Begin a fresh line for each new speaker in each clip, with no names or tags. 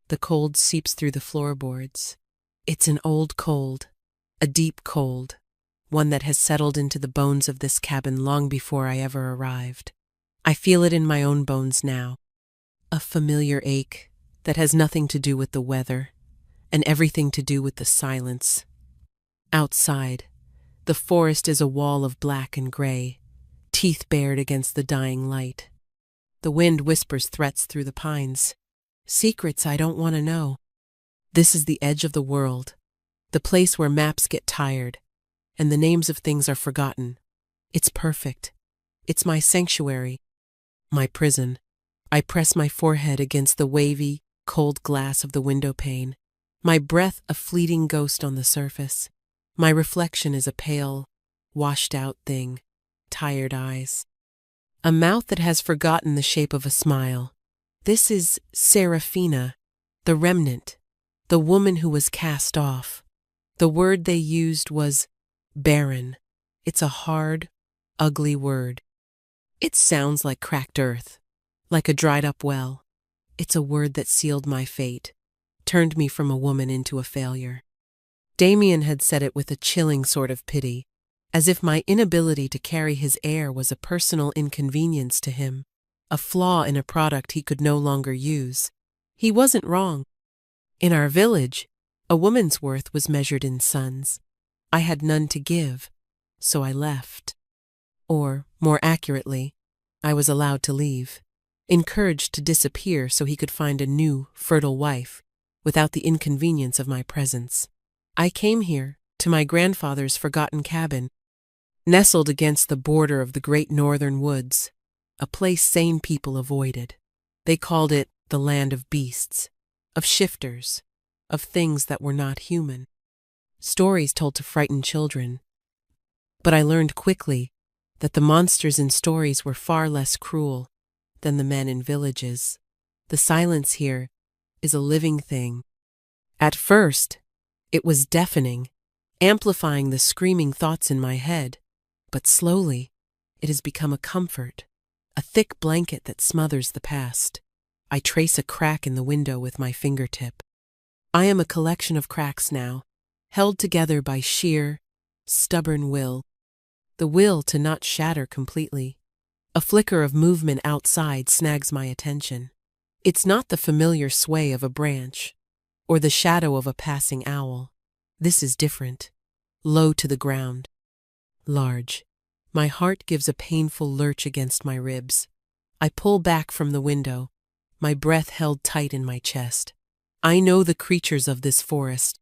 The cold seeps through the floorboards. It's an old cold, a deep cold, one that has settled into the bones of this cabin long before I ever arrived. I feel it in my own bones now. A familiar ache that has nothing to do with the weather and everything to do with the silence. Outside, the forest is a wall of black and gray, teeth bared against the dying light. The wind whispers threats through the pines, secrets I don't want to know. This is the edge of the world, the place where maps get tired and the names of things are forgotten. It's perfect. It's my sanctuary, my prison. I press my forehead against the wavy, cold glass of the window pane, my breath a fleeting ghost on the surface. My reflection is a pale, washed-out thing, tired eyes. A mouth that has forgotten the shape of a smile. This is Seraphina, the remnant, the woman who was cast off. The word they used was barren. It's a hard, ugly word. It sounds like cracked earth, like a dried-up well. It's a word that sealed my fate, turned me from a woman into a failure. Damien had said it with a chilling sort of pity, as if my inability to carry his air was a personal inconvenience to him, a flaw in a product he could no longer use. He wasn't wrong. In our village, a woman's worth was measured in sons. I had none to give, so I left. Or, more accurately, I was allowed to leave, encouraged to disappear so he could find a new, fertile wife, without the inconvenience of my presence. I came here, to my grandfather's forgotten cabin, nestled against the border of the great northern woods, a place sane people avoided. They called it the land of beasts, of shifters, of things that were not human. Stories told to frighten children. But I learned quickly that the monsters in stories were far less cruel than the men in villages. The silence here is a living thing. At first, it was deafening, amplifying the screaming thoughts in my head, but slowly, it has become a comfort, a thick blanket that smothers the past. I trace a crack in the window with my fingertip. I am a collection of cracks now, held together by sheer, stubborn will. The will to not shatter completely. A flicker of movement outside snags my attention. It's not the familiar sway of a branch, or the shadow of a passing owl. This is different, low to the ground, large. My heart gives a painful lurch against my ribs. I pull back from the window, my breath held tight in my chest. I know the creatures of this forest.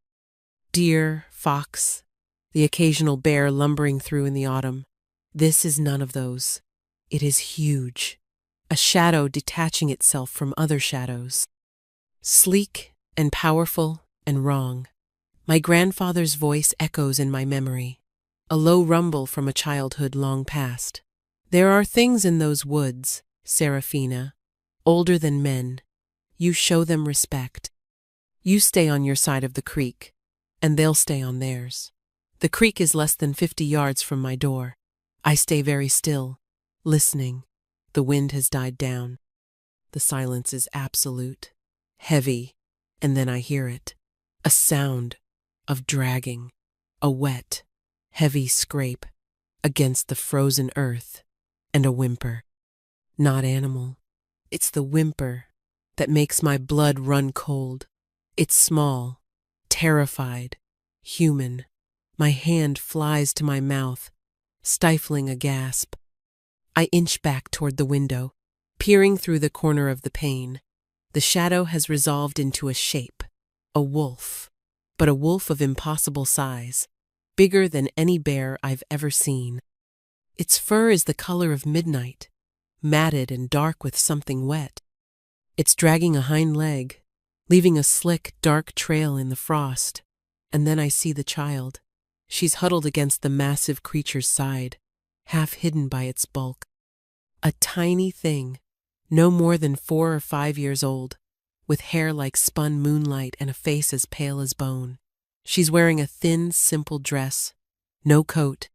Deer, fox, the occasional bear lumbering through in the autumn. This is none of those. It is huge, a shadow detaching itself from other shadows. Sleek and powerful and wrong. My grandfather's voice echoes in my memory, a low rumble from a childhood long past. There are things in those woods, Seraphina, older than men. You show them respect. You stay on your side of the creek, and they'll stay on theirs. The creek is less than 50 yards from my door. I stay very still, listening. The wind has died down. The silence is absolute, heavy, and then I hear it. A sound of dragging, a wet, heavy scrape against the frozen earth, and a whimper. Not animal. It's the whimper that makes my blood run cold. It's small, terrified, human. My hand flies to my mouth, stifling a gasp. I inch back toward the window, peering through the corner of the pane. The shadow has resolved into a shape, a wolf, but a wolf of impossible size, bigger than any bear I've ever seen. Its fur is the color of midnight, matted and dark with something wet. It's dragging a hind leg, leaving a slick, dark trail in the frost. And then I see the child. She's huddled against the massive creature's side, half hidden by its bulk. A tiny thing, no more than 4 or 5 years old, with hair like spun moonlight and a face as pale as bone. She's wearing a thin, simple dress, no coat.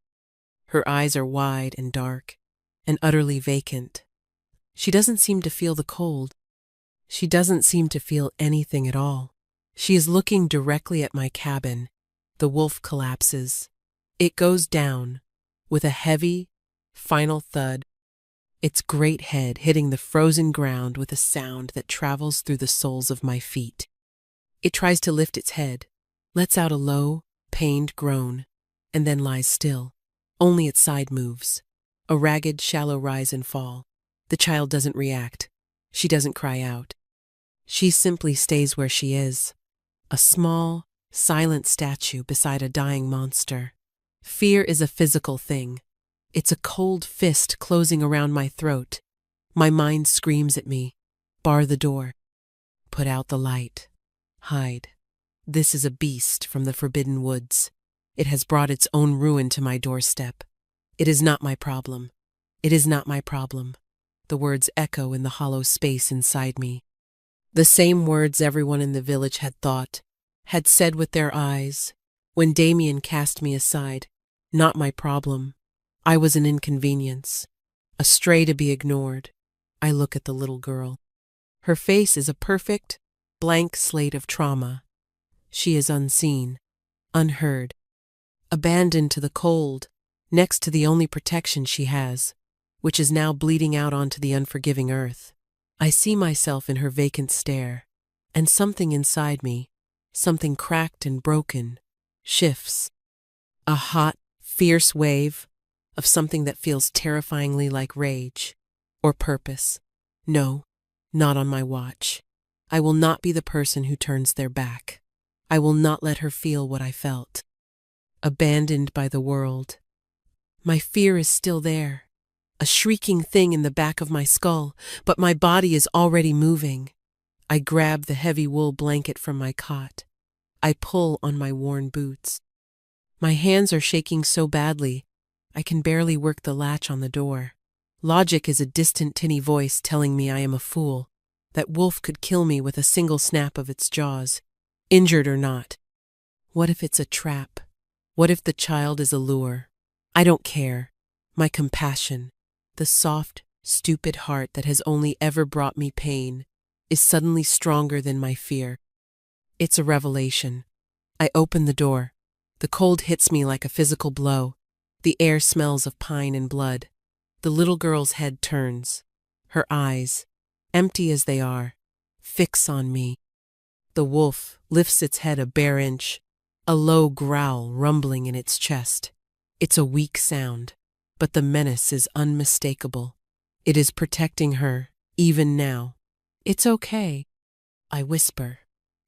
Her eyes are wide and dark, and utterly vacant. She doesn't seem to feel the cold. She doesn't seem to feel anything at all. She is looking directly at my cabin. The wolf collapses. It goes down with a heavy, final thud, its great head hitting the frozen ground with a sound that travels through the soles of my feet. It tries to lift its head, lets out a low, pained groan, and then lies still. Only its side moves. A ragged, shallow rise and fall. The child doesn't react. She doesn't cry out. She simply stays where she is. A small, silent statue beside a dying monster. Fear is a physical thing. It's a cold fist closing around my throat. My mind screams at me. Bar the door. Put out the light. Hide. This is a beast from the forbidden woods. It has brought its own ruin to my doorstep. It is not my problem. It is not my problem. The words echo in the hollow space inside me. The same words everyone in the village had thought, had said with their eyes, when Damien cast me aside. Not my problem. I was an inconvenience, a stray to be ignored. I look at the little girl. Her face is a perfect, blank slate of trauma. She is unseen, unheard, abandoned to the cold, next to the only protection she has, which is now bleeding out onto the unforgiving earth. I see myself in her vacant stare, and something inside me, something cracked and broken, shifts. A hot, fierce wave of something that feels terrifyingly like rage or purpose. No, not on my watch. I will not be the person who turns their back. I will not let her feel what I felt. Abandoned by the world. My fear is still there, a shrieking thing in the back of my skull, but my body is already moving. I grab the heavy wool blanket from my cot. I pull on my worn boots. My hands are shaking so badly, I can barely work the latch on the door. Logic is a distant tinny voice telling me I am a fool, that wolf could kill me with a single snap of its jaws, injured or not. What if it's a trap? What if the child is a lure? I don't care. My compassion, the soft, stupid heart that has only ever brought me pain, is suddenly stronger than my fear. It's a revelation. I open the door. The cold hits me like a physical blow. The air smells of pine and blood. The little girl's head turns. Her eyes, empty as they are, fix on me. The wolf lifts its head a bare inch, a low growl rumbling in its chest. It's a weak sound, but the menace is unmistakable. It is protecting her, even now. It's okay, I whisper,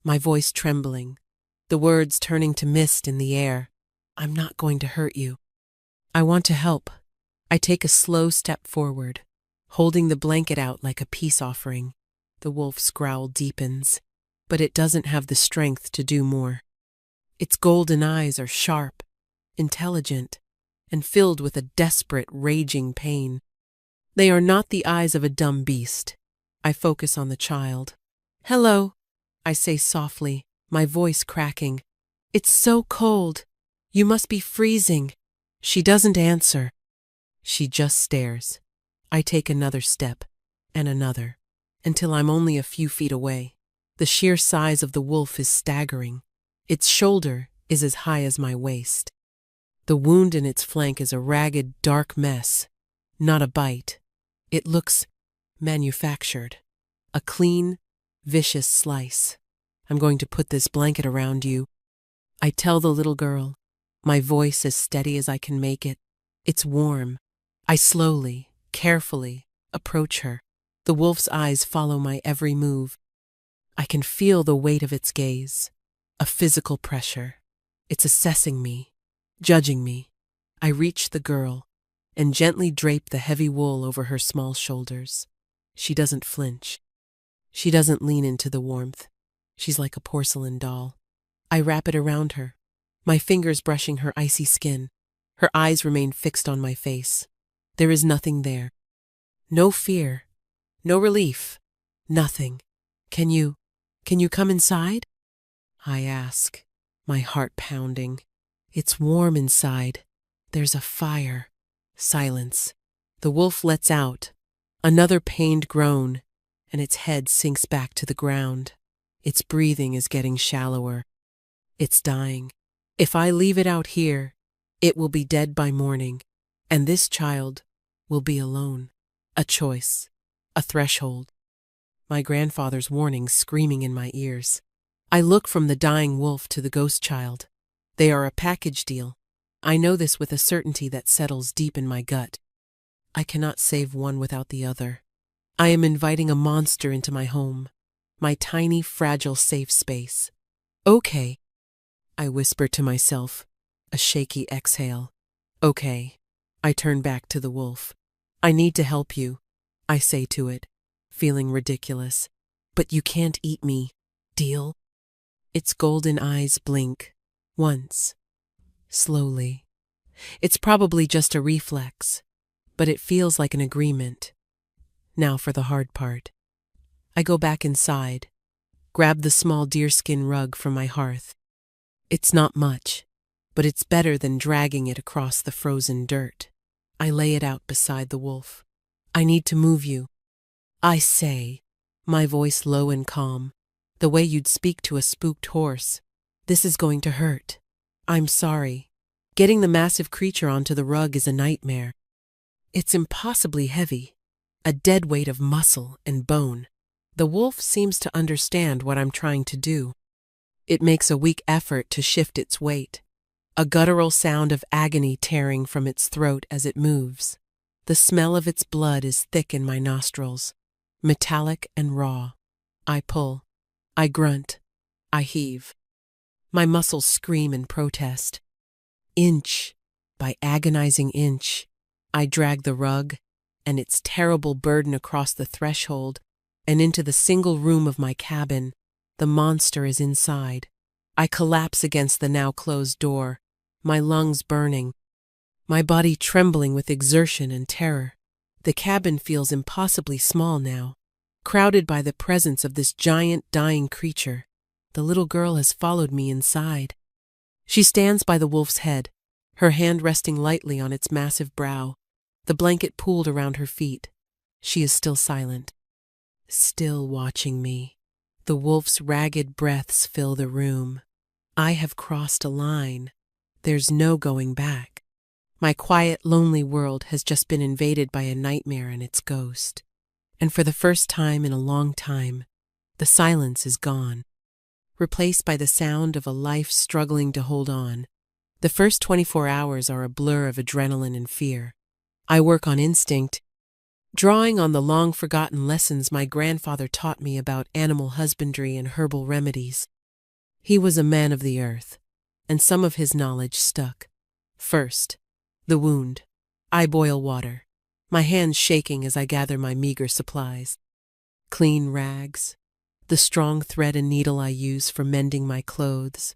my voice trembling, the words turning to mist in the air. I'm not going to hurt you. I want to help. I take a slow step forward, holding the blanket out like a peace offering. The wolf's growl deepens, but it doesn't have the strength to do more. Its golden eyes are sharp, intelligent, and filled with a desperate, raging pain. They are not the eyes of a dumb beast. I focus on the child. Hello, I say softly, my voice cracking. It's so cold. You must be freezing. She doesn't answer. She just stares. I take another step, and another, until I'm only a few feet away. The sheer size of the wolf is staggering. Its shoulder is as high as my waist. The wound in its flank is a ragged, dark mess, not a bite. It looks manufactured. A clean, vicious slice. I'm going to put this blanket around you. I tell the little girl, my voice as steady as I can make it. It's warm. I slowly, carefully approach her. The wolf's eyes follow my every move. I can feel the weight of its gaze, a physical pressure. It's assessing me, judging me. I reach the girl and gently drape the heavy wool over her small shoulders. She doesn't flinch. She doesn't lean into the warmth. She's like a porcelain doll. I wrap it around her, my fingers brushing her icy skin. Her eyes remain fixed on my face. There is nothing there. No fear, no relief, nothing. Can you come inside? I ask, my heart pounding. It's warm inside. There's a fire. Silence. The wolf lets out another pained groan, and its head sinks back to the ground. Its breathing is getting shallower. It's dying. If I leave it out here, it will be dead by morning, and this child will be alone. A choice. A threshold. My grandfather's warnings screaming in my ears. I look from the dying wolf to the ghost child. They are a package deal. I know this with a certainty that settles deep in my gut. I cannot save one without the other. I am inviting a monster into my home, my tiny, fragile, safe space. Okay, I whisper to myself, a shaky exhale. Okay. I turn back to the wolf. I need to help you, I say to it, feeling ridiculous. But you can't eat me, deal? Its golden eyes blink. Once. Slowly. It's probably just a reflex, but it feels like an agreement. Now for the hard part. I go back inside, grab the small deerskin rug from my hearth. It's not much, but it's better than dragging it across the frozen dirt. I lay it out beside the wolf. I need to move you, I say, my voice low and calm, the way you'd speak to a spooked horse. This is going to hurt. I'm sorry. Getting the massive creature onto the rug is a nightmare. It's impossibly heavy, a dead weight of muscle and bone. The wolf seems to understand what I'm trying to do. It makes a weak effort to shift its weight, a guttural sound of agony tearing from its throat as it moves. The smell of its blood is thick in my nostrils, metallic and raw. I pull. I grunt. I heave. My muscles scream in protest. Inch by agonizing inch, I drag the rug and its terrible burden across the threshold and into the single room of my cabin. The monster is inside. I collapse against the now closed door, my lungs burning, my body trembling with exertion and terror. The cabin feels impossibly small now, crowded by the presence of this giant dying creature. The little girl has followed me inside. She stands by the wolf's head, her hand resting lightly on its massive brow, the blanket pooled around her feet. She is still silent, still watching me. The wolf's ragged breaths fill the room. I have crossed a line. There's no going back. My quiet, lonely world has just been invaded by a nightmare and its ghost. And for the first time in a long time, the silence is gone, replaced by the sound of a life struggling to hold on. The first 24 hours are a blur of adrenaline and fear. I work on instinct, drawing on the long-forgotten lessons my grandfather taught me about animal husbandry and herbal remedies. He was a man of the earth, and some of his knowledge stuck. First, the wound. I boil water, my hands shaking as I gather my meager supplies. Clean rags, the strong thread and needle I use for mending my clothes,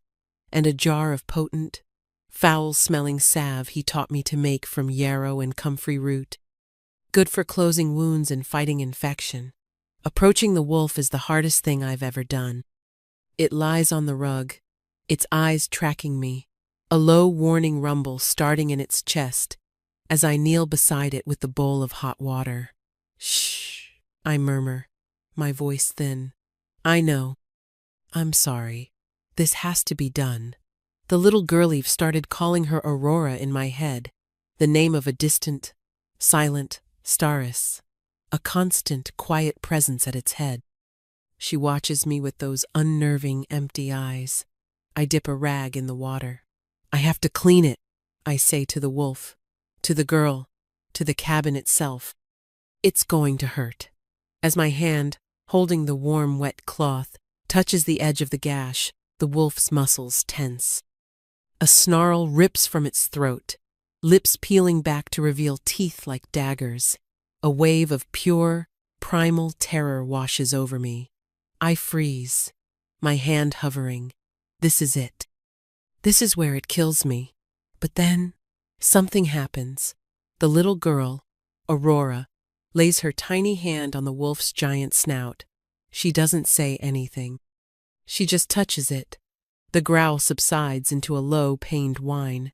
and a jar of potent, foul-smelling salve he taught me to make from yarrow and comfrey root. Good for closing wounds and fighting infection. Approaching the wolf is the hardest thing I've ever done. It lies on the rug, its eyes tracking me, a low warning rumble starting in its chest as I kneel beside it with the bowl of hot water. Shh, I murmur, my voice thin. I know. I'm sorry. This has to be done. The little girlie started calling her Aurora in my head, the name of a distant, silent staress, a constant, quiet presence at its head. She watches me with those unnerving, empty eyes. I dip a rag in the water. I have to clean it, I say to the wolf, to the girl, to the cabin itself. It's going to hurt. As my hand, holding the warm, wet cloth, touches the edge of the gash, the wolf's muscles tense. A snarl rips from its throat, lips peeling back to reveal teeth like daggers. A wave of pure, primal terror washes over me. I freeze, my hand hovering. This is it. This is where it kills me. But then, something happens. The little girl, Aurora, lays her tiny hand on the wolf's giant snout. She doesn't say anything. She just touches it. The growl subsides into a low, pained whine.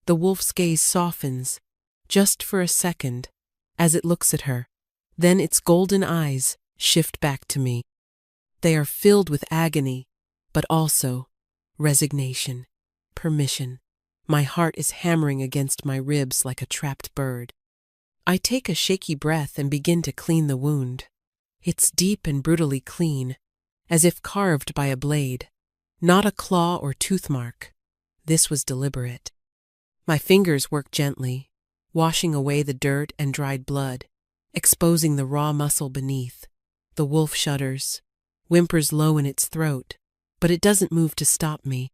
The wolf's gaze softens, just for a second, as it looks at her. Then its golden eyes, shift back to me. They are filled with agony, but also resignation, permission. My heart is hammering against my ribs like a trapped bird. I take a shaky breath and begin to clean the wound. It's deep and brutally clean, as if carved by a blade, not a claw or tooth mark. This was deliberate. My fingers work gently, washing away the dirt and dried blood, exposing the raw muscle beneath. The wolf shudders, whimpers low in its throat, but it doesn't move to stop me.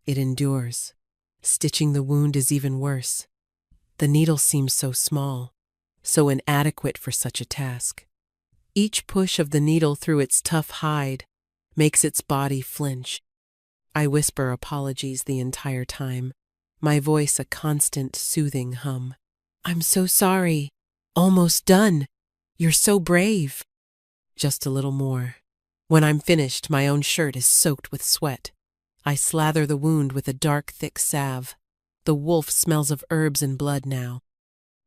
It endures. Stitching the wound is even worse. The needle seems so small, so inadequate for such a task. Each push of the needle through its tough hide makes its body flinch. I whisper apologies the entire time, my voice a constant soothing hum. "I'm so sorry. Almost done. You're so brave." Just a little more. When I'm finished, my own shirt is soaked with sweat. I slather the wound with a dark, thick salve. The wolf smells of herbs and blood now.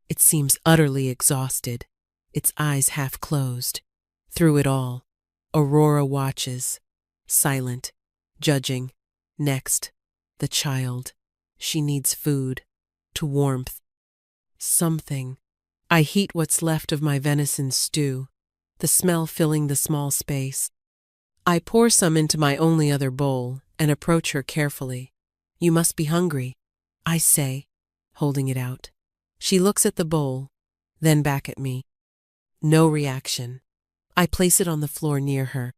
It seems utterly exhausted, its eyes half closed. Through it all, Aurora watches, silent, judging. Next, the child. She needs food, to warmth. Something. I heat what's left of my venison stew, the smell filling the small space. I pour some into my only other bowl and approach her carefully. "You must be hungry," I say, holding it out. She looks at the bowl, then back at me. No reaction. I place it on the floor near her.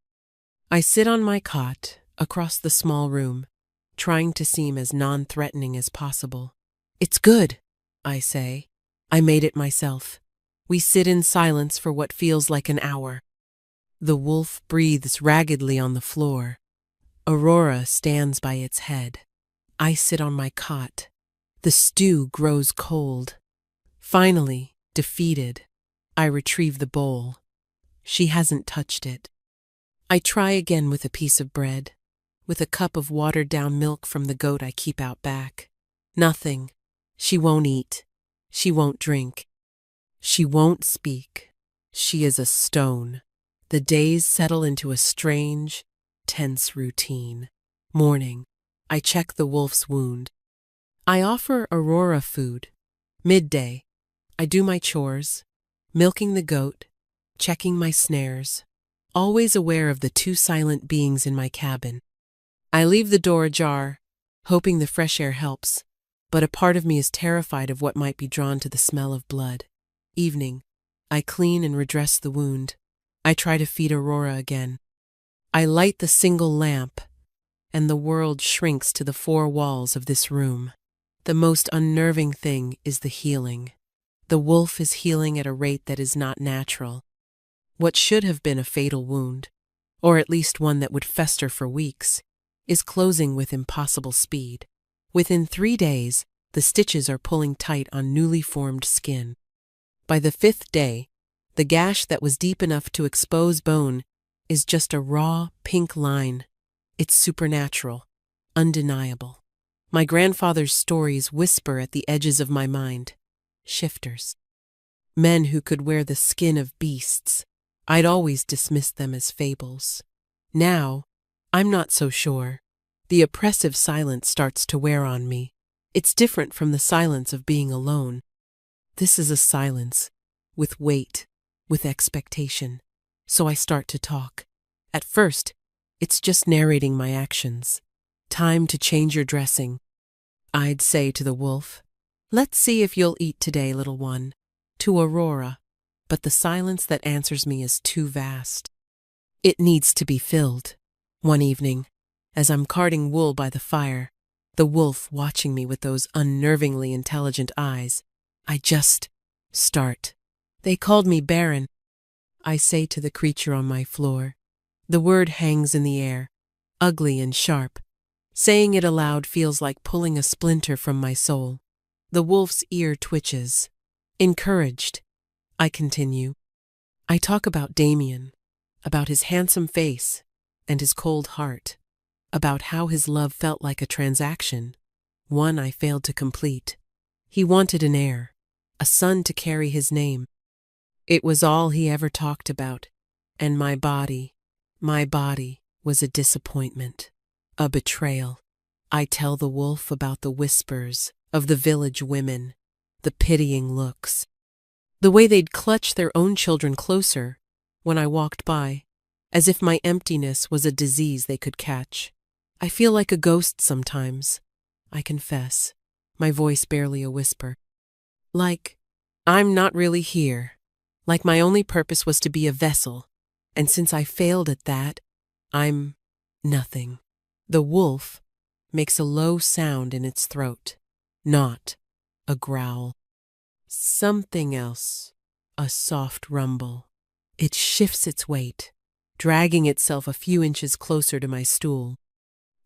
I sit on my cot across the small room, trying to seem as non-threatening as possible. "It's good," I say. "I made it myself." We sit in silence for what feels like an hour. The wolf breathes raggedly on the floor. Aurora stands by its head. I sit on my cot. The stew grows cold. Finally, defeated, I retrieve the bowl. She hasn't touched it. I try again with a piece of bread, with a cup of watered-down milk from the goat I keep out back. Nothing. She won't eat. She won't drink. She won't speak. She is a stone. The days settle into a strange, tense routine. Morning. I check the wolf's wound. I offer Aurora food. Midday. I do my chores, milking the goat, checking my snares, always aware of the two silent beings in my cabin. I leave the door ajar, hoping the fresh air helps, but a part of me is terrified of what might be drawn to the smell of blood. Evening. I clean and redress the wound. I try to feed Aurora again. I light the single lamp, and the world shrinks to the four walls of this room. The most unnerving thing is the healing. The wolf is healing at a rate that is not natural. What should have been a fatal wound, or at least one that would fester for weeks, is closing with impossible speed. Within 3 days, the stitches are pulling tight on newly formed skin. By the 5th day, the gash that was deep enough to expose bone is just a raw, pink line. It's supernatural, undeniable. My grandfather's stories whisper at the edges of my mind. Shifters. Men who could wear the skin of beasts. I'd always dismissed them as fables. Now, I'm not so sure. The oppressive silence starts to wear on me. It's different from the silence of being alone. This is a silence, with weight, with expectation. So I start to talk. At first, it's just narrating my actions. "Time to change your dressing," I'd say to the wolf. "Let's see if you'll eat today, little one." To Aurora. But the silence that answers me is too vast. It needs to be filled. One evening, as I'm carding wool by the fire, the wolf watching me with those unnervingly intelligent eyes, I just start. "They called me Baron," I say to the creature on my floor. The word hangs in the air, ugly and sharp. Saying it aloud feels like pulling a splinter from my soul. The wolf's ear twitches. Encouraged, I continue. I talk about Damien, about his handsome face and his cold heart, about how his love felt like a transaction, one I failed to complete. He wanted an heir, a son to carry his name. It was all he ever talked about, And my body was a disappointment, a betrayal. I tell the wolf about the whispers of the village women, the pitying looks, the way they'd clutch their own children closer when I walked by, as if my emptiness was a disease they could catch. I feel like a ghost sometimes, I confess, my voice barely a whisper. Like, I'm not really here. Like my only purpose was to be a vessel, and since I failed at that, I'm nothing. The wolf makes a low sound in its throat, not a growl. Something else, a soft rumble. It shifts its weight, dragging itself a few inches closer to my stool.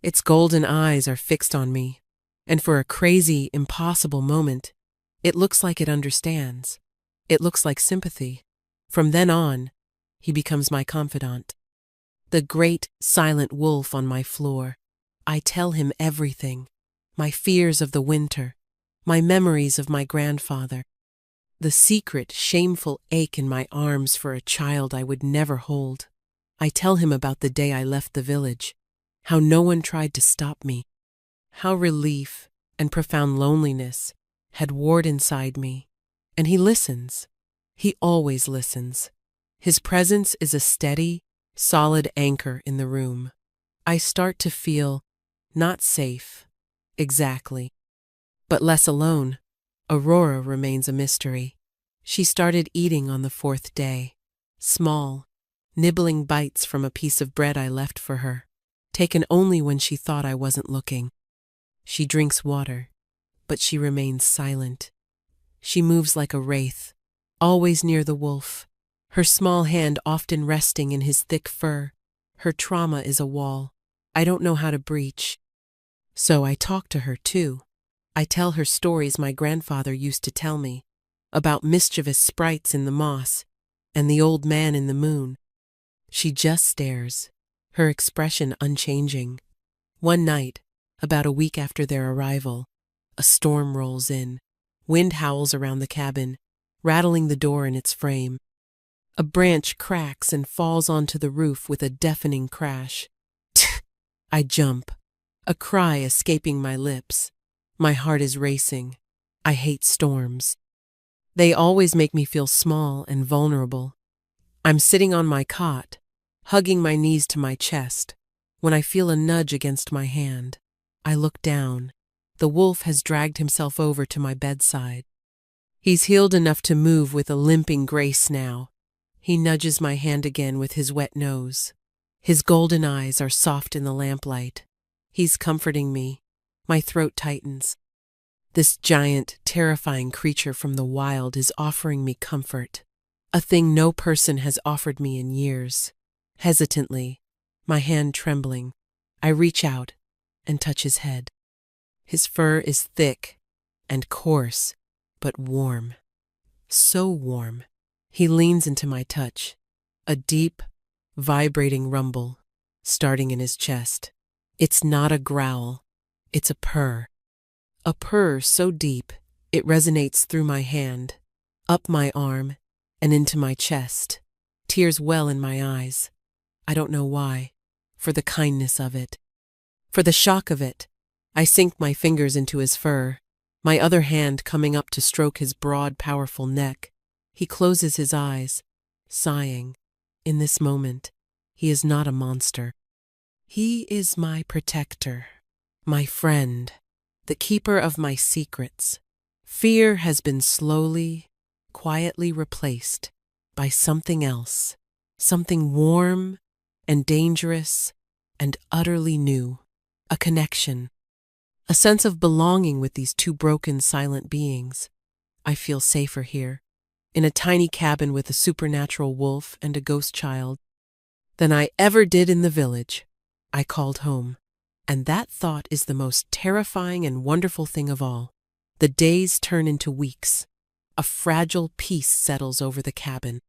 Its golden eyes are fixed on me, and for a crazy, impossible moment, it looks like it understands. It looks like sympathy. From then on, he becomes my confidant. The great, silent wolf on my floor. I tell him everything. My fears of the winter, my memories of my grandfather, the secret, shameful ache in my arms for a child I would never hold. I tell him about the day I left the village, how no one tried to stop me, how relief and profound loneliness had warred inside me. And he listens. He always listens. His presence is a steady, solid anchor in the room. I start to feel not safe, exactly, but less alone. Aurora remains a mystery. She started eating on the 4th day, small, nibbling bites from a piece of bread I left for her, taken only when she thought I wasn't looking. She drinks water, but she remains silent. She moves like a wraith, always near the wolf, her small hand often resting in his thick fur. Her trauma is a wall I don't know how to breach. So I talk to her too. I tell her stories my grandfather used to tell me, about mischievous sprites in the moss and the old man in the moon. She just stares, her expression unchanging. One night, about a week after their arrival, a storm rolls in. Wind howls around the cabin, rattling the door in its frame. A branch cracks and falls onto the roof with a deafening crash. I jump, a cry escaping my lips. My heart is racing. I hate storms. They always make me feel small and vulnerable. I'm sitting on my cot, hugging my knees to my chest, when I feel a nudge against my hand. I look down. The wolf has dragged himself over to my bedside. He's healed enough to move with a limping grace now. He nudges my hand again with his wet nose. His golden eyes are soft in the lamplight. He's comforting me. My throat tightens. This giant, terrifying creature from the wild is offering me comfort, a thing no person has offered me in years. Hesitantly, my hand trembling, I reach out and touch his head. His fur is thick and coarse, but warm. So warm. He leans into my touch, a deep, vibrating rumble starting in his chest. It's not a growl, it's a purr. A purr so deep it resonates through my hand, up my arm, and into my chest. Tears well in my eyes. I don't know why, for the kindness of it, for the shock of it. I sink my fingers into his fur, my other hand coming up to stroke his broad, powerful neck. He closes his eyes, sighing. In this moment, he is not a monster. He is my protector, my friend, the keeper of my secrets. Fear has been slowly, quietly replaced by something else, something warm and dangerous and utterly new, a connection, a sense of belonging with these two broken, silent beings. I feel safer here, in a tiny cabin with a supernatural wolf and a ghost child, than I ever did in the village. I called home, and that thought is the most terrifying and wonderful thing of all. The days turn into weeks. A fragile peace settles over the cabin,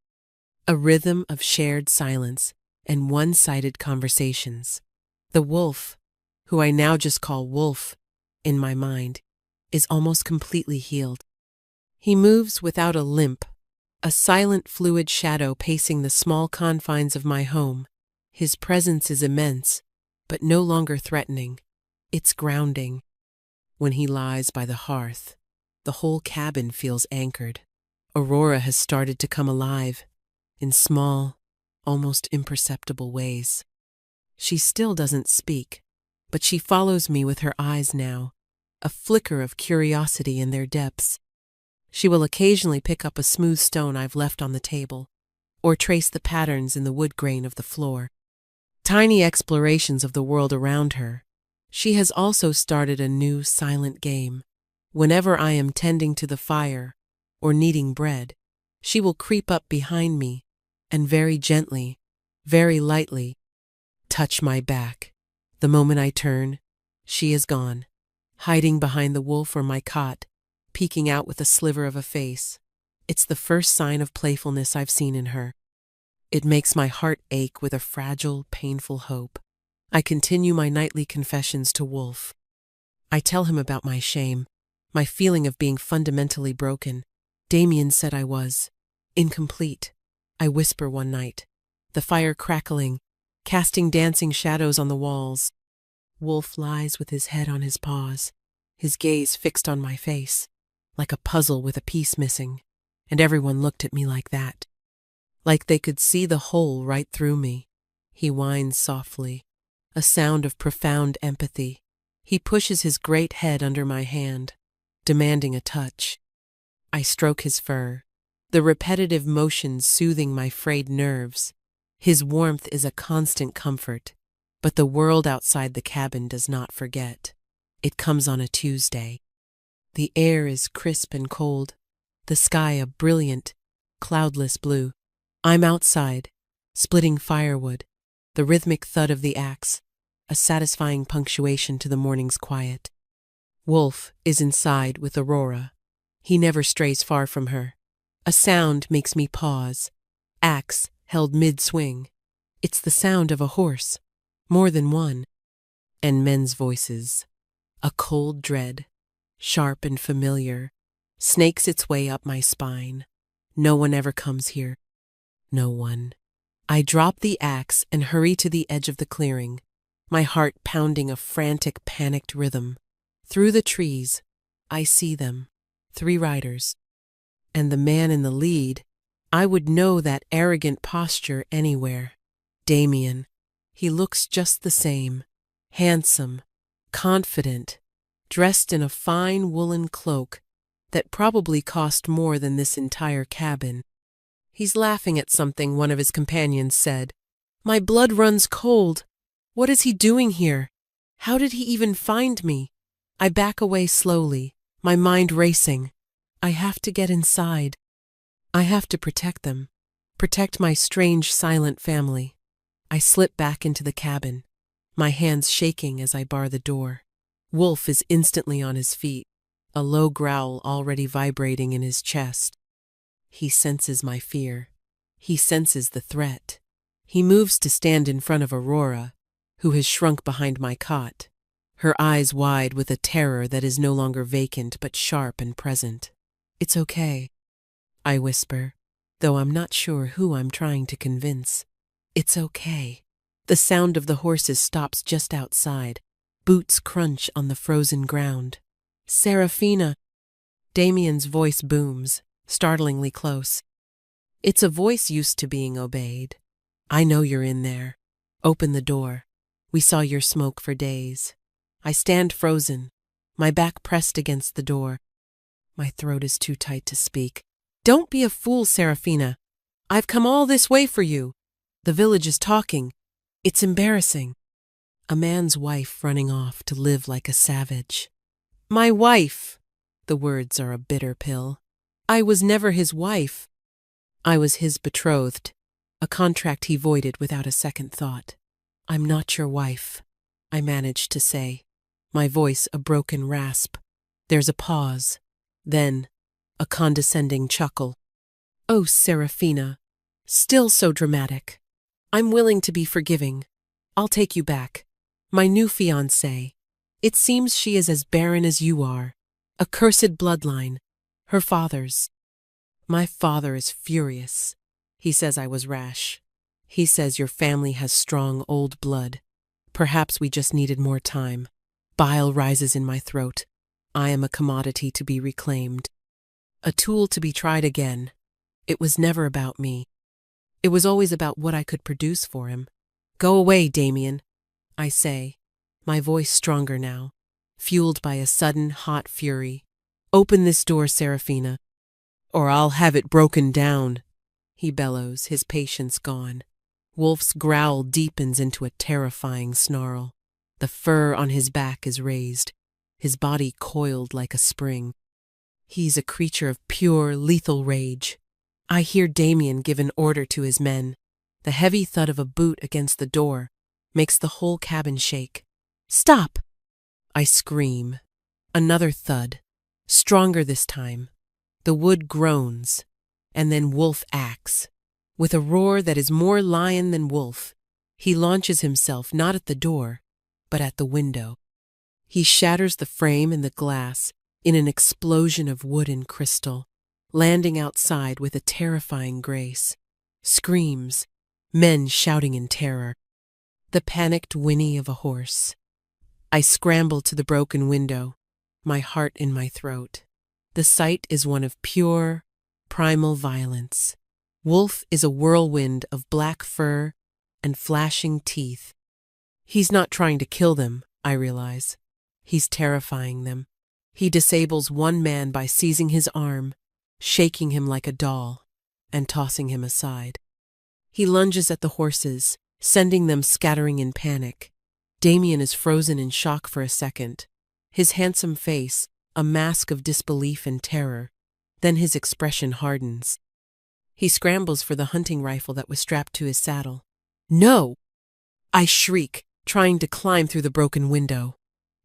a rhythm of shared silence and one-sided conversations. The wolf, who I now just call Wolf in my mind, is almost completely healed. He moves without a limp, A silent, fluid shadow pacing the small confines of my home. His presence is immense, but no longer threatening. It's grounding. When he lies by the hearth, the whole cabin feels anchored. Aurora has started to come alive, in small, almost imperceptible ways. She still doesn't speak, but she follows me with her eyes now, a flicker of curiosity in their depths. She will occasionally pick up a smooth stone I've left on the table, or trace the patterns in the wood grain of the floor. Tiny explorations of the world around her. She has also started a new silent game. Whenever I am tending to the fire or kneading bread, she will creep up behind me and very gently, very lightly, touch my back. The moment I turn, she is gone, hiding behind the wolf or my cot, peeking out with a sliver of a face. It's the first sign of playfulness I've seen in her. It makes my heart ache with a fragile, painful hope. I continue my nightly confessions to Wolf. I tell him about my shame, my feeling of being fundamentally broken. Damien said I was incomplete. I whisper one night, the fire crackling, casting dancing shadows on the walls. Wolf lies with his head on his paws, his gaze fixed on my face, like a puzzle with a piece missing, and everyone looked at me like that, like they could see the hole right through me. He whines softly, a sound of profound empathy. He pushes his great head under my hand, demanding a touch. I stroke his fur, the repetitive motions soothing my frayed nerves. His warmth is a constant comfort, but the world outside the cabin does not forget. It comes on a Tuesday. The air is crisp and cold, the sky a brilliant, cloudless blue. I'm outside, splitting firewood, the rhythmic thud of the axe, a satisfying punctuation to the morning's quiet. Wolf is inside with Aurora. He never strays far from her. A sound makes me pause, axe held mid-swing. It's the sound of a horse, more than one, and men's voices. A cold dread, sharp and familiar, snakes its way up my spine. No one ever comes here. No one. I drop the axe and hurry to the edge of the clearing, my heart pounding a frantic, panicked rhythm. Through the trees, I see them, 3 riders. And the man in the lead, I would know that arrogant posture anywhere. Damien. He looks just the same, handsome, confident, dressed in a fine woolen cloak that probably cost more than this entire cabin. He's laughing at something one of his companions said. My blood runs cold. What is he doing here? How did he even find me? I back away slowly, my mind racing. I have to get inside. I have to protect them, protect my strange, silent family. I slip back into the cabin, my hands shaking as I bar the door. Wolf is instantly on his feet, a low growl already vibrating in his chest. He senses my fear. He senses the threat. He moves to stand in front of Aurora, who has shrunk behind my cot, her eyes wide with a terror that is no longer vacant but sharp and present. It's okay, I whisper, though I'm not sure who I'm trying to convince. It's okay. The sound of the horses stops just outside. Boots crunch on the frozen ground. Serafina! Damien's voice booms, startlingly close. It's a voice used to being obeyed. I know you're in there. Open the door. We saw your smoke for days. I stand frozen, my back pressed against the door. My throat is too tight to speak. Don't be a fool, Serafina. I've come all this way for you. The village is talking. It's embarrassing. A man's wife running off to live like a savage. My wife! The words are a bitter pill. I was never his wife. I was his betrothed, a contract he voided without a second thought. I'm not your wife, I managed to say, my voice a broken rasp. There's a pause, then a condescending chuckle. Oh, Serafina, still so dramatic. I'm willing to be forgiving. I'll take you back. My new fiancée. It seems she is as barren as you are. A cursed bloodline. Her father's. My father is furious. He says I was rash. He says your family has strong old blood. Perhaps we just needed more time. Bile rises in my throat. I am a commodity to be reclaimed. A tool to be tried again. It was never about me. It was always about what I could produce for him. Go away, Damien, I say, my voice stronger now, fueled by a sudden hot fury. Open this door, Seraphina, or I'll have it broken down, he bellows, his patience gone. Wolf's growl deepens into a terrifying snarl. The fur on his back is raised, his body coiled like a spring. He's a creature of pure, lethal rage. I hear Damien give an order to his men. The heavy thud of a boot against the door makes the whole cabin shake. Stop! I scream. Another thud, stronger this time. The wood groans, and then Wolf acts. With a roar that is more lion than wolf, he launches himself not at the door, but at the window. He shatters the frame and the glass in an explosion of wood and crystal, landing outside with a terrifying grace. Screams, men shouting in terror. The panicked whinny of a horse. I scramble to the broken window, my heart in my throat. The sight is one of pure, primal violence. Wolf is a whirlwind of black fur and flashing teeth. He's not trying to kill them, I realize. He's terrifying them. He disables one man by seizing his arm, shaking him like a doll, and tossing him aside. He lunges at the horses, sending them scattering in panic. Damien is frozen in shock for a second, his handsome face a mask of disbelief and terror. Then his expression hardens. He scrambles for the hunting rifle that was strapped to his saddle. No! I shriek, trying to climb through the broken window.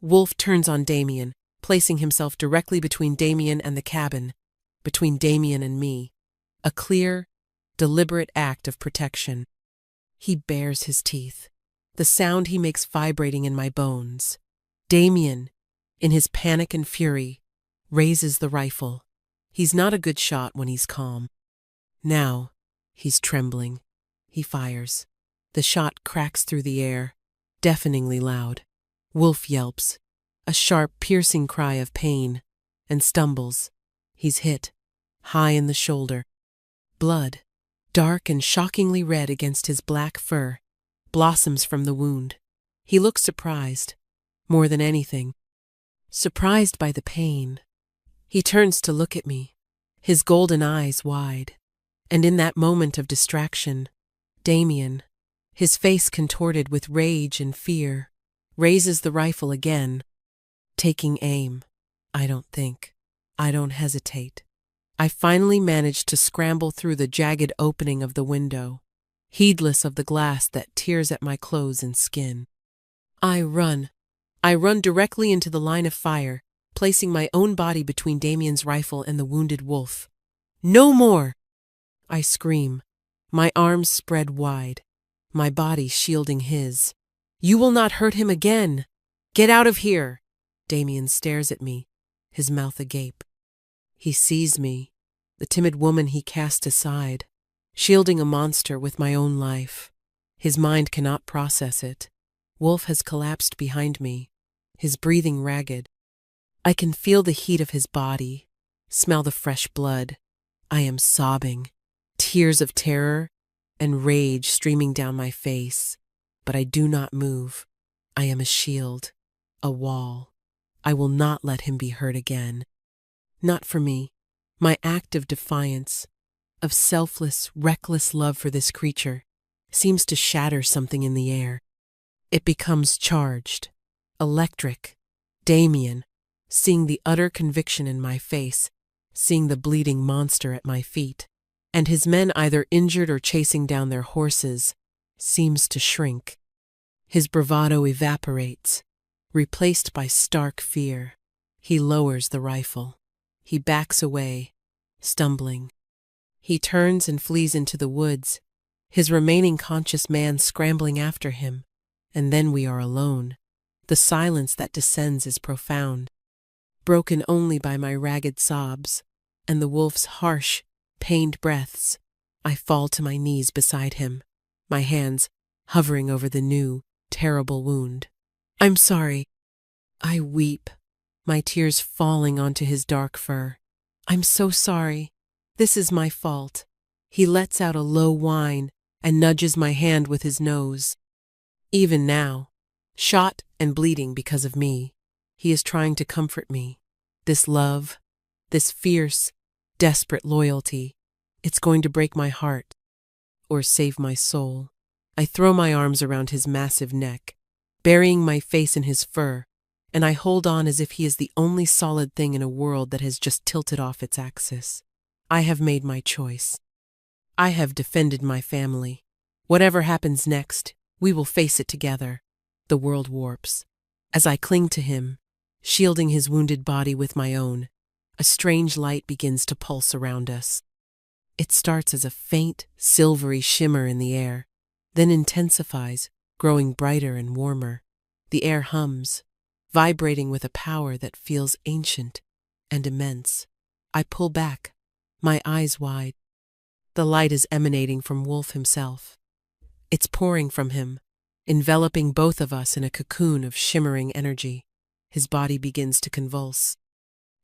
Wolf turns on Damien, placing himself directly between Damien and the cabin, between Damien and me. A clear, deliberate act of protection. He bares his teeth, the sound he makes vibrating in my bones. Damien, in his panic and fury, raises the rifle. He's not a good shot when he's calm. Now, he's trembling. He fires. The shot cracks through the air, deafeningly loud. Wolf yelps, a sharp, piercing cry of pain, and stumbles. He's hit, high in the shoulder. Blood, dark and shockingly red against his black fur, blossoms from the wound. He looks surprised, more than anything. Surprised by the pain. He turns to look at me, his golden eyes wide. And in that moment of distraction, Damien, his face contorted with rage and fear, raises the rifle again. Taking aim. I don't think. I don't hesitate. I finally manage to scramble through the jagged opening of the window, heedless of the glass that tears at my clothes and skin. I run. I run directly into the line of fire, placing my own body between Damien's rifle and the wounded wolf. No more! I scream, my arms spread wide, my body shielding his. You will not hurt him again! Get out of here! Damien stares at me, his mouth agape. He sees me, the timid woman he cast aside, shielding a monster with my own life. His mind cannot process it. Wolf has collapsed behind me, his breathing ragged. I can feel the heat of his body, smell the fresh blood. I am sobbing, tears of terror and rage streaming down my face, but I do not move. I am a shield, a wall. I will not let him be hurt again. Not for me. My act of defiance, of selfless, reckless love for this creature, seems to shatter something in the air. It becomes charged, electric. Damien, seeing the utter conviction in my face, seeing the bleeding monster at my feet, and his men either injured or chasing down their horses, seems to shrink. His bravado evaporates, replaced by stark fear. He lowers the rifle. He backs away, stumbling. He turns and flees into the woods, his remaining conscious man scrambling after him, and then we are alone. The silence that descends is profound, broken only by my ragged sobs and the wolf's harsh, pained breaths, I fall to my knees beside him, my hands hovering over the new, terrible wound. I'm sorry. I weep, my tears falling onto his dark fur. I'm so sorry. This is my fault. He lets out a low whine and nudges my hand with his nose. Even now, shot and bleeding because of me, he is trying to comfort me. This love, this fierce, desperate loyalty, it's going to break my heart or save my soul. I throw my arms around his massive neck, burying my face in his fur, and I hold on as if he is the only solid thing in a world that has just tilted off its axis. I have made my choice. I have defended my family. Whatever happens next, we will face it together. The world warps. As I cling to him, shielding his wounded body with my own, a strange light begins to pulse around us. It starts as a faint, silvery shimmer in the air, then intensifies, growing brighter and warmer. The air hums, vibrating with a power that feels ancient and immense. I pull back, my eyes wide. The light is emanating from Wolf himself. It's pouring from him, enveloping both of us in a cocoon of shimmering energy. His body begins to convulse.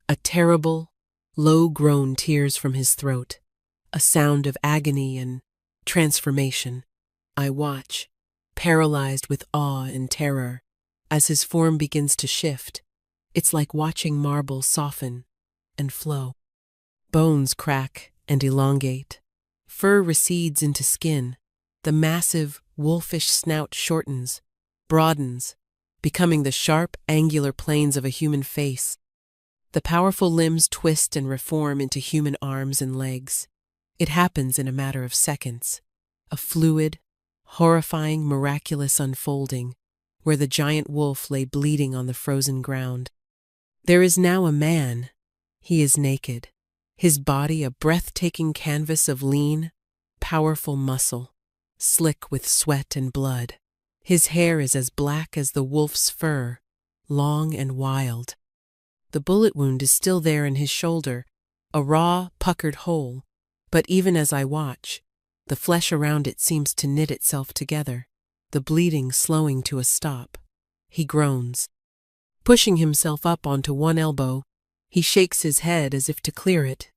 A terrible, low groan tears from his throat, a sound of agony and transformation. I watch, paralyzed with awe and terror, as his form begins to shift. It's like watching marble soften and flow. Bones crack and elongate. Fur recedes into skin. The massive, wolfish snout shortens, broadens, becoming the sharp, angular planes of a human face. The powerful limbs twist and reform into human arms and legs. It happens in a matter of seconds. A fluid, horrifying, miraculous unfolding, where the giant wolf lay bleeding on the frozen ground. There is now a man. He is naked, his body a breathtaking canvas of lean, powerful muscle, slick with sweat and blood. His hair is as black as the wolf's fur, long and wild. The bullet wound is still there in his shoulder, a raw, puckered hole, but even as I watch, the flesh around it seems to knit itself together, the bleeding slowing to a stop. He groans. Pushing himself up onto one elbow, he shakes his head as if to clear it,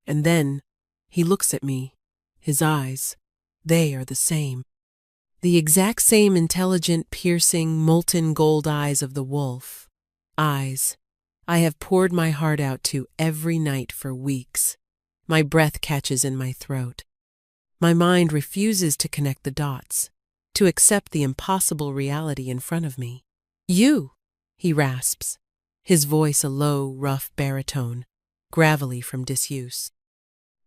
and then he looks at me. His eyes, they are the same. The exact same intelligent, piercing, molten gold eyes of the wolf. Eyes I have poured my heart out to every night for weeks. My breath catches in my throat. My mind refuses to connect the dots, to accept the impossible reality in front of me. You, he rasps, his voice a low, rough baritone, gravelly from disuse.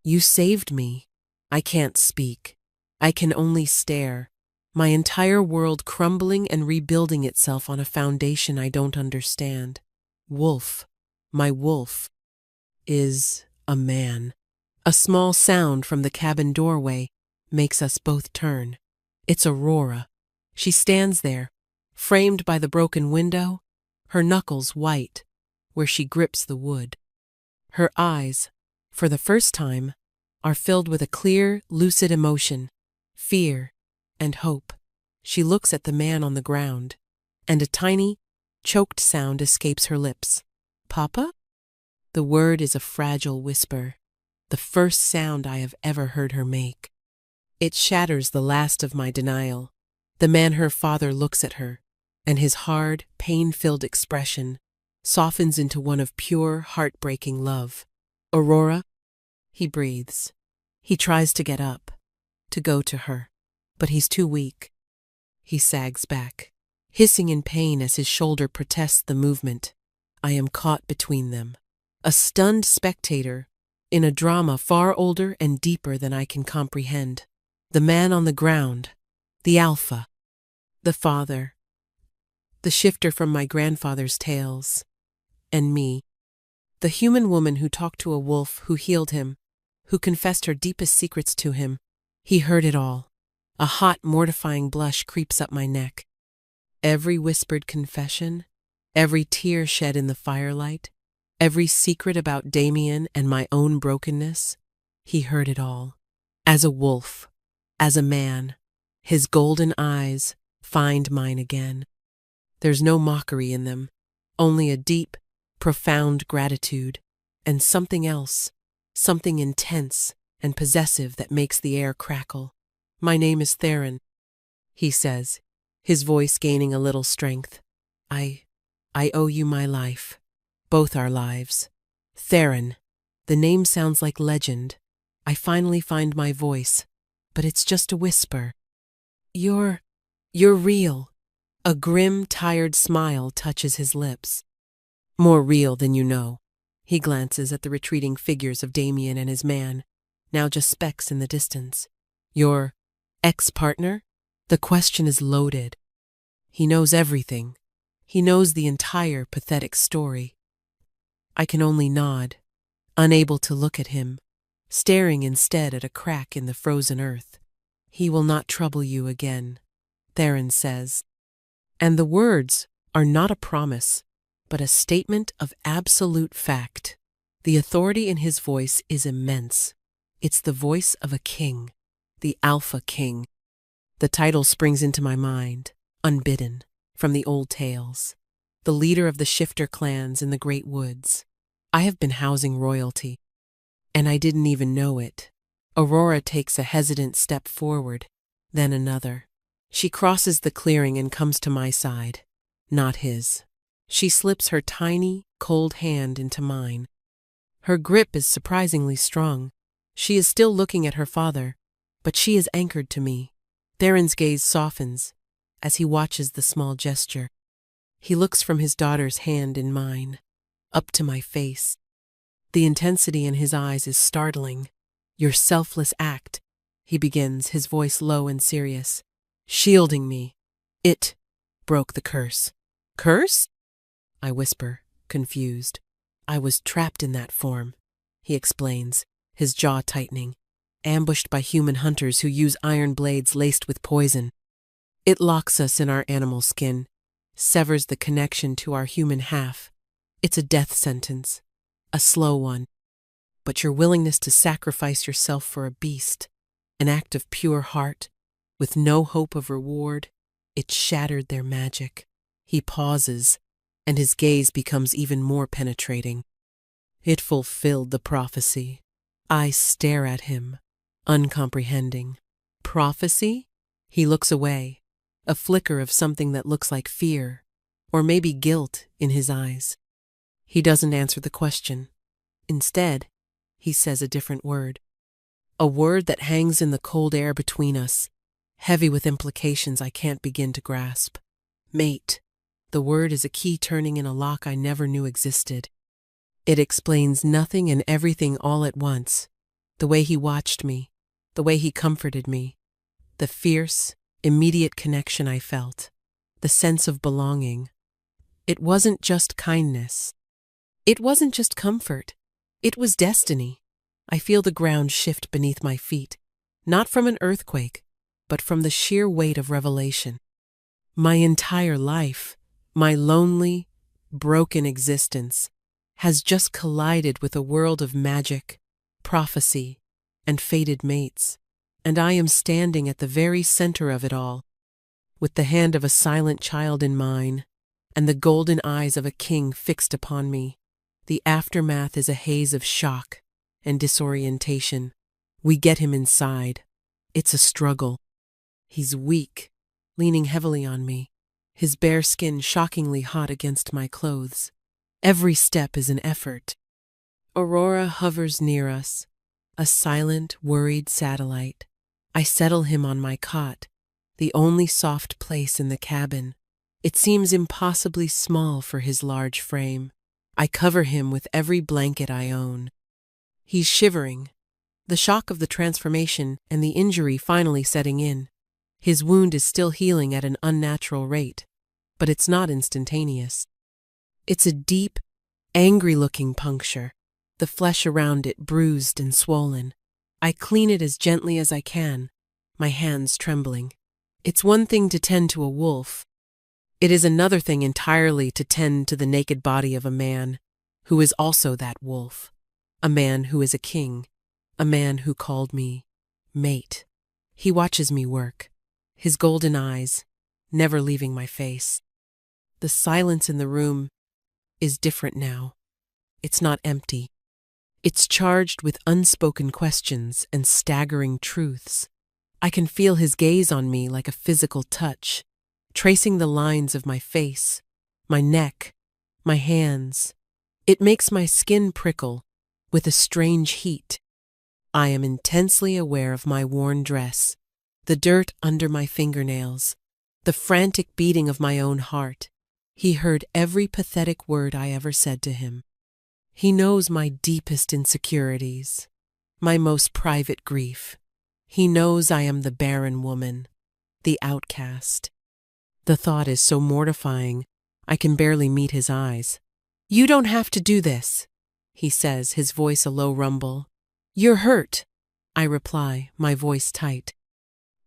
You saved me. I can't speak. I can only stare, my entire world crumbling and rebuilding itself on a foundation I don't understand. Wolf, my wolf, is a man. A small sound from the cabin doorway makes us both turn. It's Aurora. She stands there, framed by the broken window, her knuckles white where she grips the wood. Her eyes, for the first time, are filled with a clear, lucid emotion, fear and hope. She looks at the man on the ground, and a tiny, choked sound escapes her lips. Papa? The word is a fragile whisper, the first sound I have ever heard her make. It shatters the last of my denial. The man her father looks at her, and his hard, pain-filled expression softens into one of pure, heartbreaking love. Aurora? He breathes. He tries to get up, to go to her, but he's too weak. He sags back, hissing in pain as his shoulder protests the movement. I am caught between them, a stunned spectator in a drama far older and deeper than I can comprehend. The man on the ground, the alpha, the father, the shifter from my grandfather's tales, and me, the human woman who talked to a wolf, who healed him, who confessed her deepest secrets to him. He heard it all. A hot, mortifying blush creeps up my neck. Every whispered confession, every tear shed in the firelight, every secret about Damien and my own brokenness, He heard it all. As a wolf, as a man, his golden eyes find mine again. There's no mockery in them, only a deep, profound gratitude, and something else, something intense and possessive that makes the air crackle. My name is Theron, he says, his voice gaining a little strength. I owe you my life, both our lives. Theron, the name sounds like legend. I finally find my voice, but it's just a whisper. You're real. A grim, tired smile touches his lips. More real than you know. He glances at the retreating figures of Damien and his man, now just specks in the distance. Your ex-partner? The question is loaded. He knows everything. He knows the entire pathetic story. I can only nod, unable to look at him, staring instead at a crack in the frozen earth. He will not trouble you again, Theron says. And the words are not a promise, but a statement of absolute fact. The authority in his voice is immense. It's the voice of a king, the Alpha King. The title springs into my mind, unbidden, from the old tales. The leader of the shifter clans in the great woods. I have been housing royalty, and I didn't even know it. Aurora takes a hesitant step forward, then another. She crosses the clearing and comes to my side, not his. She slips her tiny, cold hand into mine. Her grip is surprisingly strong. She is still looking at her father, but she is anchored to me. Theron's gaze softens as he watches the small gesture. He looks from his daughter's hand in mine, up to my face. The intensity in his eyes is startling. Your selfless act, he begins, his voice low and serious. Shielding me. It broke the curse. Curse? I whisper, confused. I was trapped in that form, he explains, his jaw tightening, ambushed by human hunters who use iron blades laced with poison. It locks us in our animal skin, severs the connection to our human half. It's a death sentence, a slow one. But your willingness to sacrifice yourself for a beast, an act of pure heart, with no hope of reward, it shattered their magic. He pauses, and his gaze becomes even more penetrating. It fulfilled the prophecy. I stare at him, uncomprehending. Prophecy? He looks away, a flicker of something that looks like fear, or maybe guilt, in his eyes. He doesn't answer the question. Instead, he says a different word. A word that hangs in the cold air between us, heavy with implications I can't begin to grasp. Mate. The word is a key turning in a lock I never knew existed. It explains nothing and everything all at once. The way he watched me, the way he comforted me, the fierce, immediate connection I felt, the sense of belonging. It wasn't just kindness. It wasn't just comfort. It was destiny. I feel the ground shift beneath my feet, not from an earthquake, but from the sheer weight of revelation. My entire life, my lonely, broken existence, has just collided with a world of magic, prophecy, and fated mates, and I am standing at the very center of it all, with the hand of a silent child in mine, and the golden eyes of a king fixed upon me. The aftermath is a haze of shock and disorientation. We get him inside. It's a struggle. He's weak, leaning heavily on me, his bare skin shockingly hot against my clothes. Every step is an effort. Aurora hovers near us, a silent, worried satellite. I settle him on my cot, the only soft place in the cabin. It seems impossibly small for his large frame. I cover him with every blanket I own. He's shivering, the shock of the transformation and the injury finally setting in. His wound is still healing at an unnatural rate, but it's not instantaneous. It's a deep, angry-looking puncture, the flesh around it bruised and swollen. I clean it as gently as I can, my hands trembling. It's one thing to tend to a wolf. It is another thing entirely to tend to the naked body of a man who is also that wolf, a man who is a king, A man who called me mate. He watches me work, his golden eyes never leaving my face. The silence in the room is different now. It's not empty. It's charged with unspoken questions and staggering truths. I can feel his gaze on me like a physical touch, tracing the lines of my face, my neck, my hands. It makes my skin prickle with a strange heat. I am intensely aware of my worn dress, the dirt under my fingernails, the frantic beating of my own heart. He heard every pathetic word I ever said to him. He knows my deepest insecurities, my most private grief. He knows I am the barren woman, the outcast. The thought is so mortifying, I can barely meet his eyes. "You don't have to do this," he says, his voice a low rumble. "You're hurt," I reply, my voice tight.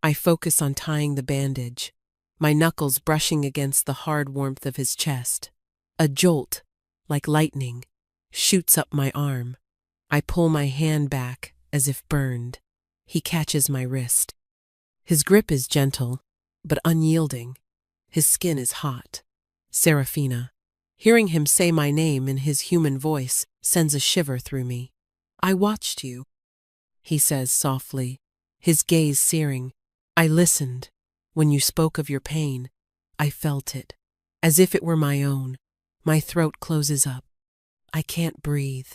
I focus on tying the bandage, my knuckles brushing against the hard warmth of his chest. A jolt, like lightning, shoots up my arm. I pull my hand back as if burned. He catches my wrist. His grip is gentle, but unyielding. His skin is hot. Serafina. Hearing him say my name in his human voice sends a shiver through me. "I watched you," he says softly, his gaze searing. "I listened. When you spoke of your pain, I felt it, as if it were my own. My throat closes up. I can't breathe.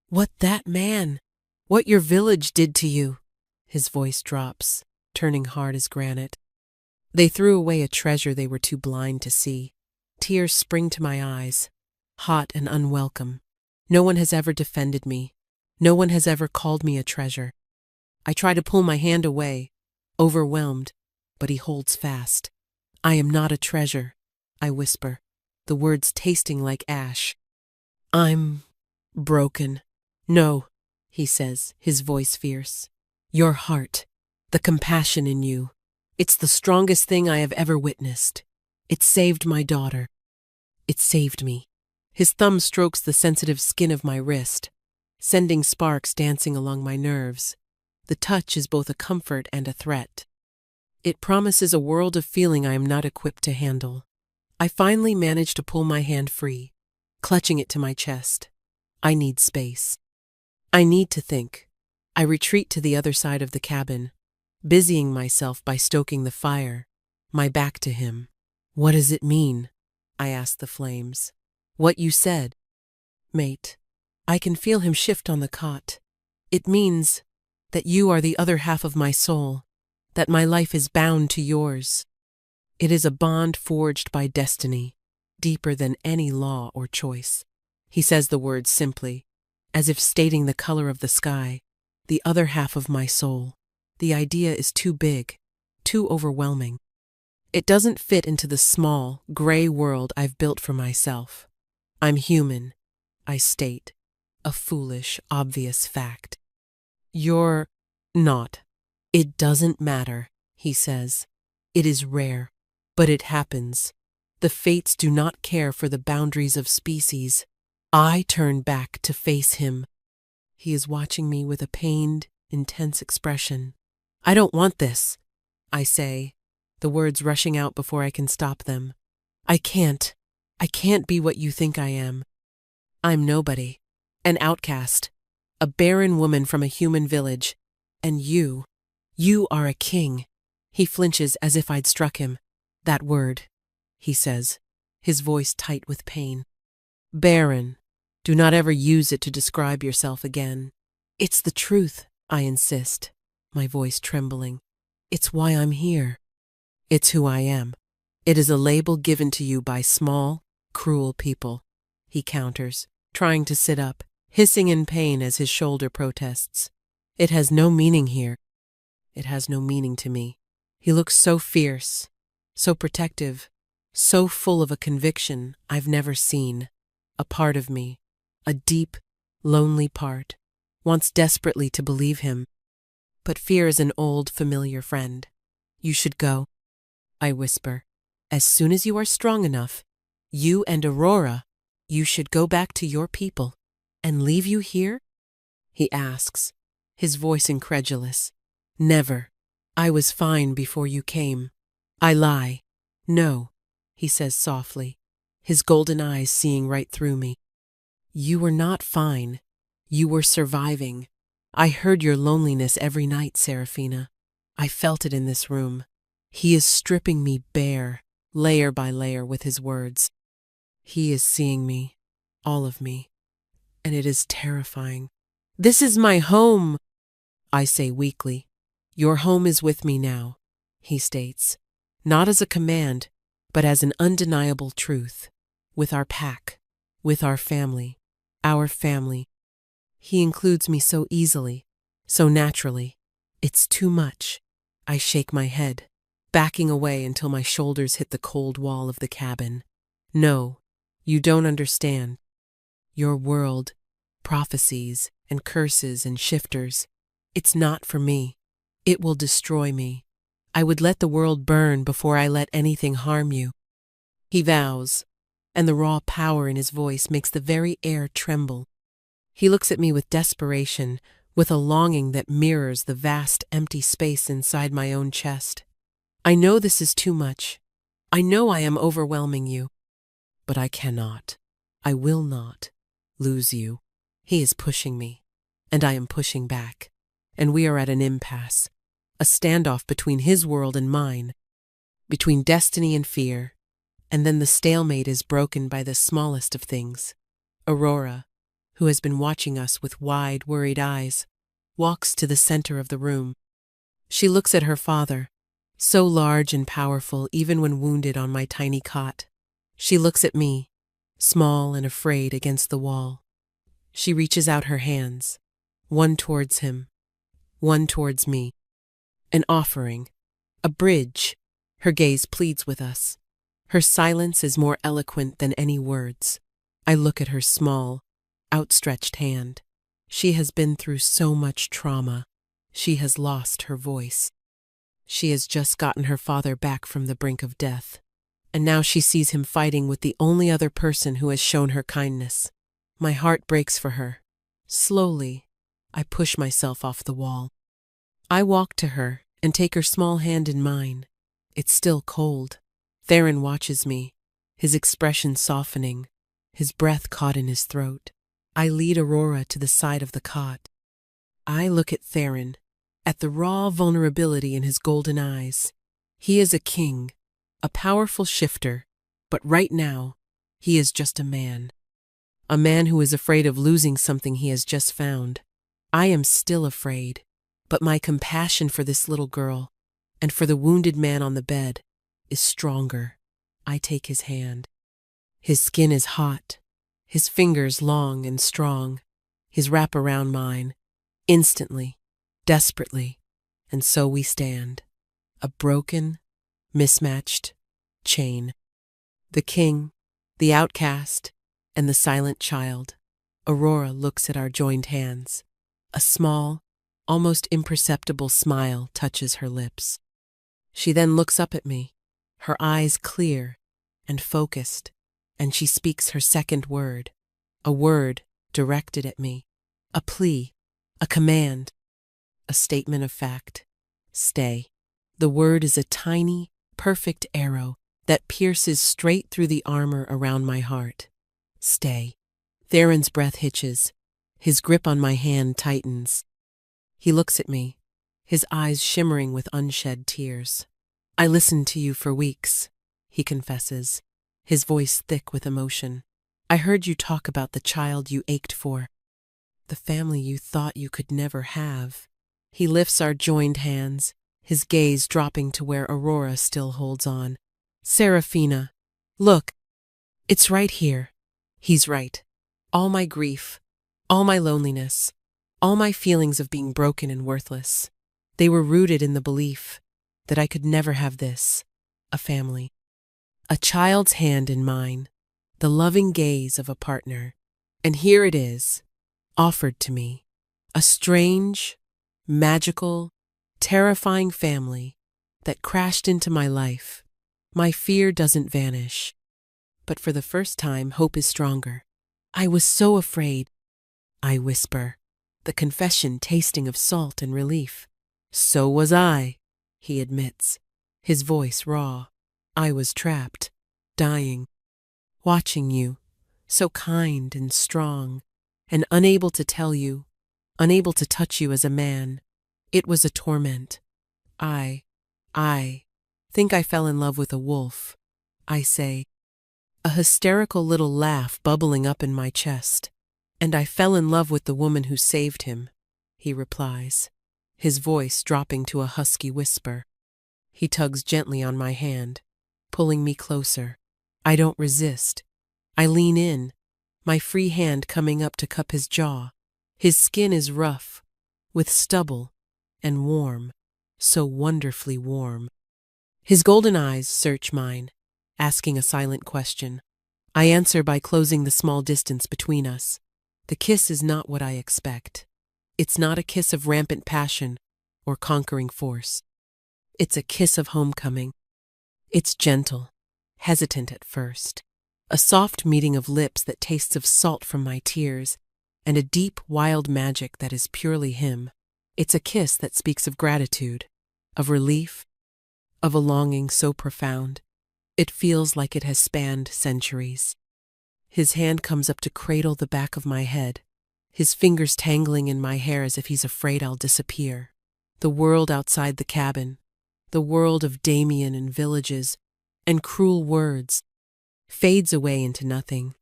What that man, what your village did to you." His voice drops, turning hard as granite. They threw away a treasure they were too blind to see. Tears spring to my eyes, hot and unwelcome. No one has ever defended me. No one has ever called me a treasure. I try to pull my hand away, overwhelmed, but he holds fast. "I am not a treasure," I whisper, the words tasting like ash. "I'm broken." "No," he says, his voice fierce. "Your heart, the compassion in you, it's the strongest thing I have ever witnessed. It saved my daughter. It saved me." His thumb strokes the sensitive skin of my wrist, sending sparks dancing along my nerves. The touch is both a comfort and a threat. It promises a world of feeling I am not equipped to handle. I finally manage to pull my hand free, clutching it to my chest. I need space. I need to think. I retreat to the other side of the cabin, busying myself by stoking the fire, my back to him. "What does it mean?" I ask the flames. "What you said." "Mate." I can feel him shift on the cot. "It means that you are the other half of my soul, that my life is bound to yours. It is a bond forged by destiny, deeper than any law or choice." He says the words simply, as if stating the color of the sky, the other half of my soul. The idea is too big, too overwhelming. It doesn't fit into the small, gray world I've built for myself. "I'm human," I state, a foolish, obvious fact. "You're not." "It doesn't matter," he says. "It is rare, but it happens. The fates do not care for the boundaries of species." I turn back to face him. He is watching me with a pained, intense expression. "I don't want this," I say, the words rushing out before I can stop them. I can't be what you think I am. I'm nobody, an outcast, a barren woman from a human village. And you are a king." He flinches as if I'd struck him. "That word," he says, his voice tight with pain. "Barren. Do not ever use it to describe yourself again." "It's the truth," I insist, my voice trembling. "It's why I'm here. It's who I am. It is a label given to you by small, cruel people," he counters, trying to sit up, hissing in pain as his shoulder protests. "It has no meaning here." It has no meaning to me. He looks so fierce, so protective, so full of a conviction I've never seen. A part of me, a deep, lonely part, wants desperately to believe him. But fear is an old, familiar friend. "You should go," I whisper. "As soon as you are strong enough, you and Aurora, you should go back to your people." "And leave you here?" he asks, his voice incredulous. Never. I was fine before you came. I lie. No, he says softly, his golden eyes seeing right through me. You were not fine. You were surviving. I heard your loneliness every night, Serafina. I felt it in this room. He is stripping me bare, layer by layer with his words. He is seeing me, all of me, and it is terrifying. This is my home, I say weakly. Your home is with me now, he states, not as a command, but as an undeniable truth. With our pack, with our family, our family. He includes me so easily, so naturally. It's too much. I shake my head, backing away until my shoulders hit the cold wall of the cabin. No, you don't understand. Your world, prophecies and curses and shifters, it's not for me. It will destroy me. I would let the world burn before I let anything harm you. He vows, and the raw power in his voice makes the very air tremble. He looks at me with desperation, with a longing that mirrors the vast empty space inside my own chest. I know this is too much. I know I am overwhelming you. But I cannot, I will not, lose you. He is pushing me, and I am pushing back, and we are at an impasse, a standoff between his world and mine, between destiny and fear, and then the stalemate is broken by the smallest of things. Aurora, who has been watching us with wide, worried eyes, walks to the center of the room. She looks at her father, so large and powerful even when wounded on my tiny cot. She looks at me, small and afraid against the wall. She reaches out her hands, one towards him, one towards me. An offering, a bridge. Her gaze pleads with us. Her silence is more eloquent than any words. I look at her small, outstretched hand. She has been through so much trauma. She has lost her voice. She has just gotten her father back from the brink of death. And now she sees him fighting with the only other person who has shown her kindness. My heart breaks for her. Slowly, I push myself off the wall. I walk to her and take her small hand in mine. It's still cold. Theron watches me, his expression softening, his breath caught in his throat. I lead Aurora to the side of the cot. I look at Theron, at the raw vulnerability in his golden eyes. He is a king, a powerful shifter, but right now, he is just a man. A man who is afraid of losing something he has just found. I am still afraid, but my compassion for this little girl, and for the wounded man on the bed, is stronger. I take his hand. His skin is hot, his fingers long and strong, his wrap around mine, instantly, desperately, and so we stand, a broken, mismatched chain. The king, the outcast, and the silent child. Aurora looks at our joined hands. A small, almost imperceptible smile touches her lips. She then looks up at me, her eyes clear and focused, and she speaks her second word, a word directed at me, a plea, a command, a statement of fact. Stay. The word is a tiny, perfect arrow that pierces straight through the armor around my heart. Stay. Theron's breath hitches. His grip on my hand tightens. He looks at me, his eyes shimmering with unshed tears. I listened to you for weeks, he confesses, his voice thick with emotion. I heard you talk about the child you ached for, the family you thought you could never have. He lifts our joined hands, his gaze dropping to where Aurora still holds on. Serafina, look, it's right here. He's right. All my grief, all my loneliness, all my feelings of being broken and worthless, they were rooted in the belief that I could never have this, a family. A child's hand in mine, the loving gaze of a partner. And here it is, offered to me, a strange, magical, terrifying family that crashed into my life. My fear doesn't vanish, but for the first time, hope is stronger. I was so afraid. I whisper, the confession tasting of salt and relief. "So was I," he admits, his voice raw. "I was trapped, dying, watching you, so kind and strong, and unable to tell you, unable to touch you as a man. It was a torment. I think I fell in love with a wolf," I say, a hysterical little laugh bubbling up in my chest. "And I fell in love with the woman who saved him," he replies, his voice dropping to a husky whisper. He tugs gently on my hand, pulling me closer. I don't resist. I lean in, my free hand coming up to cup his jaw. His skin is rough, with stubble, and warm, so wonderfully warm. His golden eyes search mine, asking a silent question. I answer by closing the small distance between us. The kiss is not what I expect. It's not a kiss of rampant passion or conquering force. It's a kiss of homecoming. It's gentle, hesitant at first. A soft meeting of lips that tastes of salt from my tears, and a deep, wild magic that is purely him. It's a kiss that speaks of gratitude, of relief, of a longing so profound. It feels like it has spanned centuries. His hand comes up to cradle the back of my head, his fingers tangling in my hair as if he's afraid I'll disappear. The world outside the cabin, the world of Damien and villages and cruel words, fades away into nothing.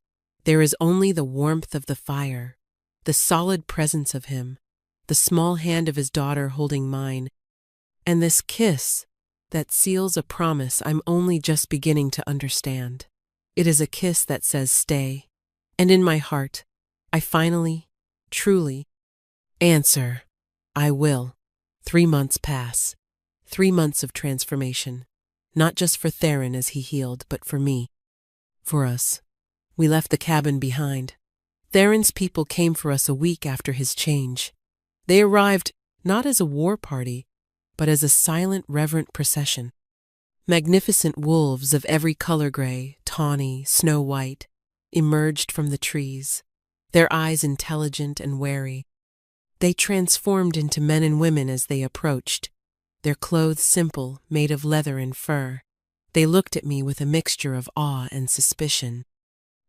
There is only the warmth of the fire, the solid presence of him, the small hand of his daughter holding mine, and this kiss that seals a promise I'm only just beginning to understand. It is a kiss that says stay, and in my heart, I finally, truly, answer, I will. 3 months pass, 3 months of transformation, not just for Theron as he healed, but for me. For us. We left the cabin behind. Theron's people came for us a week after his change. They arrived not as a war party, but as a silent, reverent procession. Magnificent wolves of every color gray, tawny, snow-white, emerged from the trees, their eyes intelligent and wary. They transformed into men and women as they approached, their clothes simple, made of leather and fur. They looked at me with a mixture of awe and suspicion.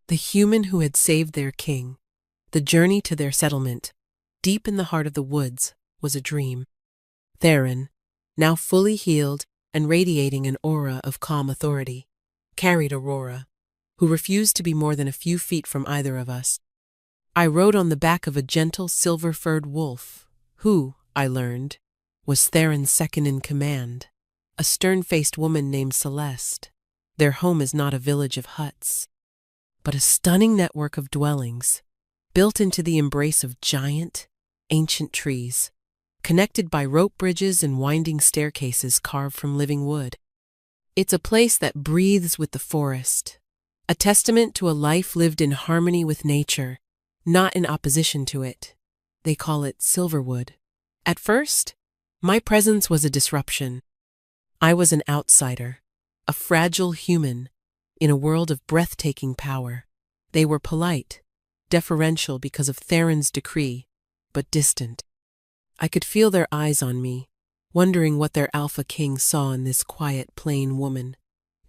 The human who had saved their king, the journey to their settlement, deep in the heart of the woods, was a dream. Theron, now fully healed and radiating an aura of calm authority, carried Aurora, who refused to be more than a few feet from either of us. I rode on the back of a gentle silver-furred wolf, who, I learned, was Theron's second in command, a stern-faced woman named Celeste. Their home is not a village of huts, but a stunning network of dwellings, built into the embrace of giant, ancient trees, connected by rope bridges and winding staircases carved from living wood. It's a place that breathes with the forest, a testament to a life lived in harmony with nature, not in opposition to it. They call it Silverwood. At first, my presence was a disruption. I was an outsider, a fragile human, in a world of breathtaking power. They were polite, deferential because of Theron's decree, but distant. I could feel their eyes on me, wondering what their alpha king saw in this quiet, plain woman.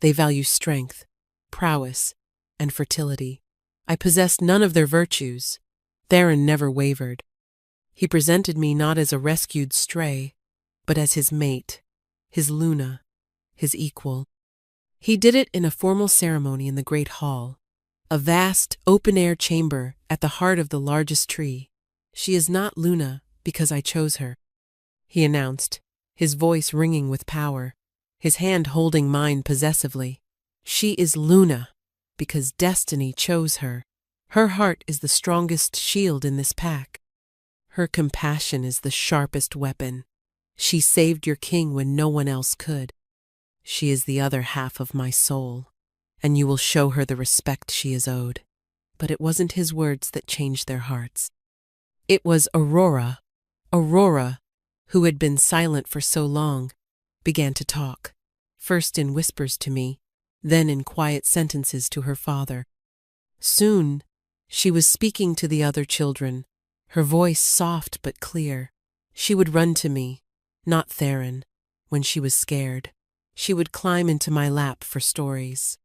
They value strength, prowess, and fertility. I possessed none of their virtues. Theron never wavered. He presented me not as a rescued stray, but as his mate, his Luna, his equal. He did it in a formal ceremony in the great hall, a vast, open-air chamber at the heart of the largest tree. "She is not Luna because I chose her," he announced, his voice ringing with power, his hand holding mine possessively. "She is Luna because destiny chose her. Her heart is the strongest shield in this pack. Her compassion is the sharpest weapon. She saved your king when no one else could. She is the other half of my soul, and you will show her the respect she is owed." But it wasn't his words that changed their hearts. It was Aurora, who had been silent for so long, began to talk, first in whispers to me, then in quiet sentences to her father. Soon, she was speaking to the other children, her voice soft but clear. She would run to me, not Theron, when she was scared. She would climb into my lap for stories.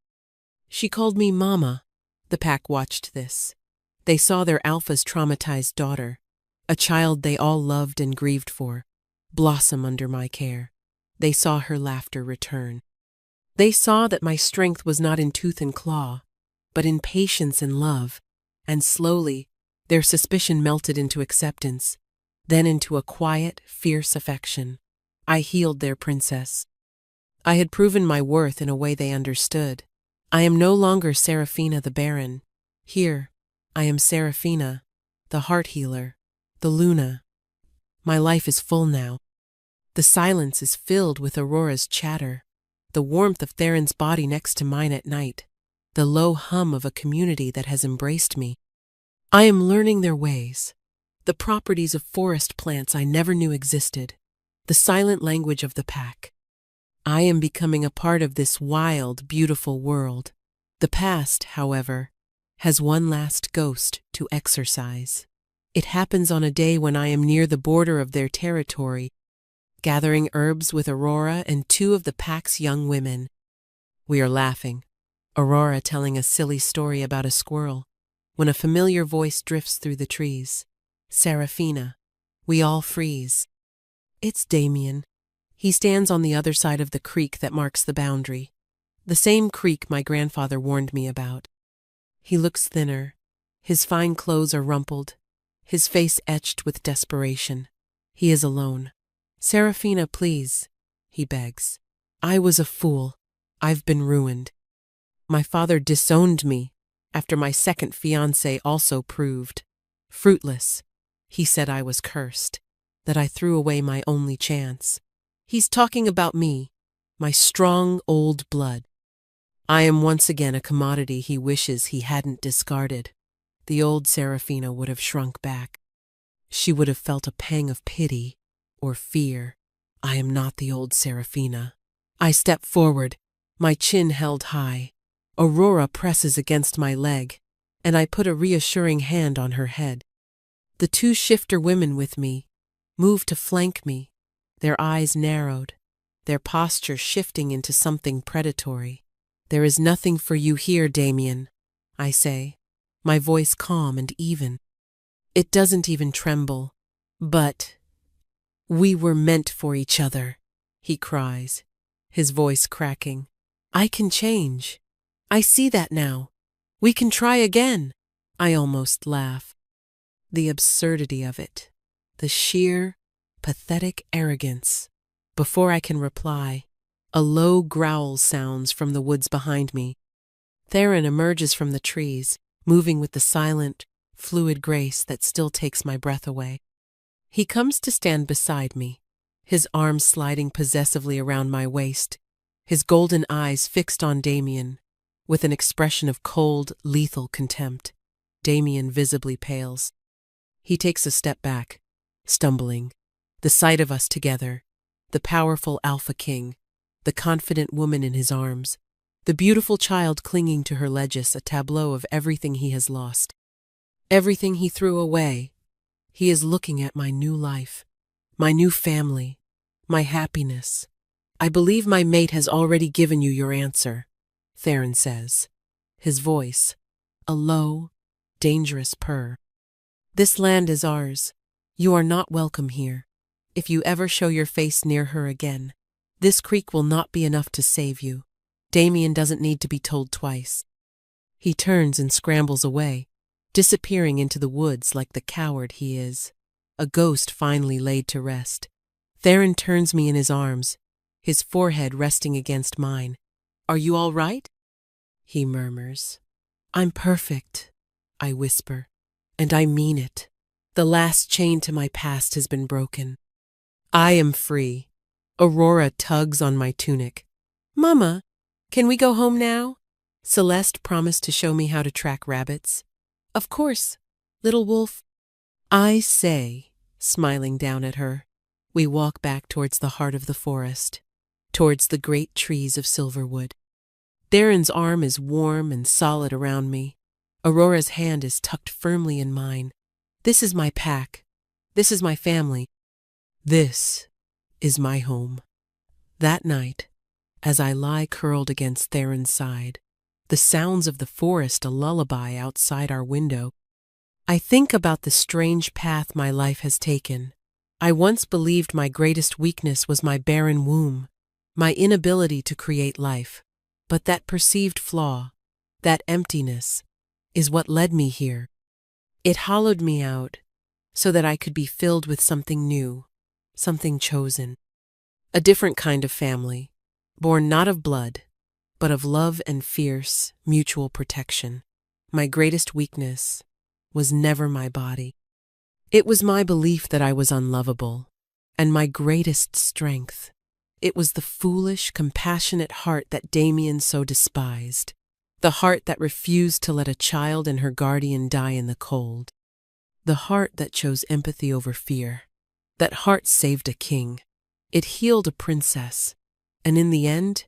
She called me Mama. The pack watched this. They saw their alpha's traumatized daughter, a child they all loved and grieved for, blossom under my care. They saw her laughter return. They saw that my strength was not in tooth and claw, but in patience and love, and slowly their suspicion melted into acceptance, then into a quiet, fierce affection. I healed their princess. I had proven my worth in a way they understood. I am no longer Seraphina the Baron. Here, I am Seraphina, the heart healer, the Luna. My life is full now. The silence is filled with Aurora's chatter, the warmth of Theron's body next to mine at night, the low hum of a community that has embraced me. I am learning their ways, the properties of forest plants I never knew existed, the silent language of the pack. I am becoming a part of this wild, beautiful world. The past, however, has one last ghost to exorcise. It happens on a day when I am near the border of their territory, gathering herbs with Aurora and two of the pack's young women. We are laughing, Aurora telling a silly story about a squirrel, when a familiar voice drifts through the trees. Seraphina. We all freeze. It's Damien. He stands on the other side of the creek that marks the boundary, the same creek my grandfather warned me about. He looks thinner. His fine clothes are rumpled, his face etched with desperation. He is alone. Seraphina, please, he begs. I was a fool. I've been ruined. My father disowned me after my second fiancé also proved fruitless. He said I was cursed, that I threw away my only chance. He's talking about me, my strong old blood. I am once again a commodity he wishes he hadn't discarded. The old Seraphina would have shrunk back. She would have felt a pang of pity or fear. I am not the old Seraphina. I step forward, my chin held high. Aurora presses against my leg, and I put a reassuring hand on her head. The two shifter women with me move to flank me, their eyes narrowed, their posture shifting into something predatory. There is nothing for you here, Damien, I say, my voice calm and even. It doesn't even tremble. But we were meant for each other, he cries, his voice cracking. I can change. I see that now. We can try again. I almost laugh. The absurdity of it, the sheer, pathetic arrogance. Before I can reply, a low growl sounds from the woods behind me. Theron emerges from the trees, moving with the silent, fluid grace that still takes my breath away. He comes to stand beside me, his arms sliding possessively around my waist, his golden eyes fixed on Damien, with an expression of cold, lethal contempt. Damien visibly pales. He takes a step back, stumbling. The sight of us together, the powerful Alpha King, the confident woman in his arms, the beautiful child clinging to her legis, a tableau of everything he has lost, everything he threw away. He is looking at my new life, my new family, my happiness. I believe my mate has already given you your answer, Theron says, his voice a low, dangerous purr. This land is ours. You are not welcome here. If you ever show your face near her again, this creek will not be enough to save you. Damien doesn't need to be told twice. He turns and scrambles away, disappearing into the woods like the coward he is, a ghost finally laid to rest. Theron turns me in his arms, his forehead resting against mine. Are you all right? He murmurs. I'm perfect, I whisper, and I mean it. The last chain to my past has been broken. I am free. Aurora tugs on my tunic. Mama, can we go home now? Celeste promised to show me how to track rabbits. Of course, little wolf. I say, smiling down at her. We walk back towards the heart of the forest, towards the great trees of Silverwood. Theron's arm is warm and solid around me. Aurora's hand is tucked firmly in mine. This is my pack. This is my family. This is my home. That night, as I lie curled against Theron's side, the sounds of the forest a lullaby outside our window, I think about the strange path my life has taken. I once believed my greatest weakness was my barren womb, my inability to create life. But that perceived flaw, that emptiness, is what led me here. It hollowed me out so that I could be filled with something new, something chosen. A different kind of family, born not of blood, but of love and fierce, mutual protection. My greatest weakness was never my body. It was my belief that I was unlovable, and my greatest strength. It was the foolish, compassionate heart that Damien so despised, the heart that refused to let a child and her guardian die in the cold, the heart that chose empathy over fear. That heart saved a king. It healed a princess, and in the end,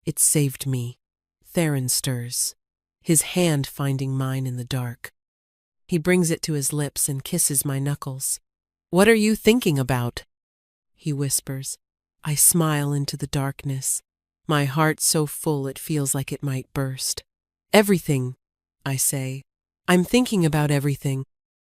it saved me. Theron stirs, his hand finding mine in the dark. He brings it to his lips and kisses my knuckles. "What are you thinking about?" he whispers. I smile into the darkness, my heart so full it feels like it might burst. "Everything," I say. "I'm thinking about everything."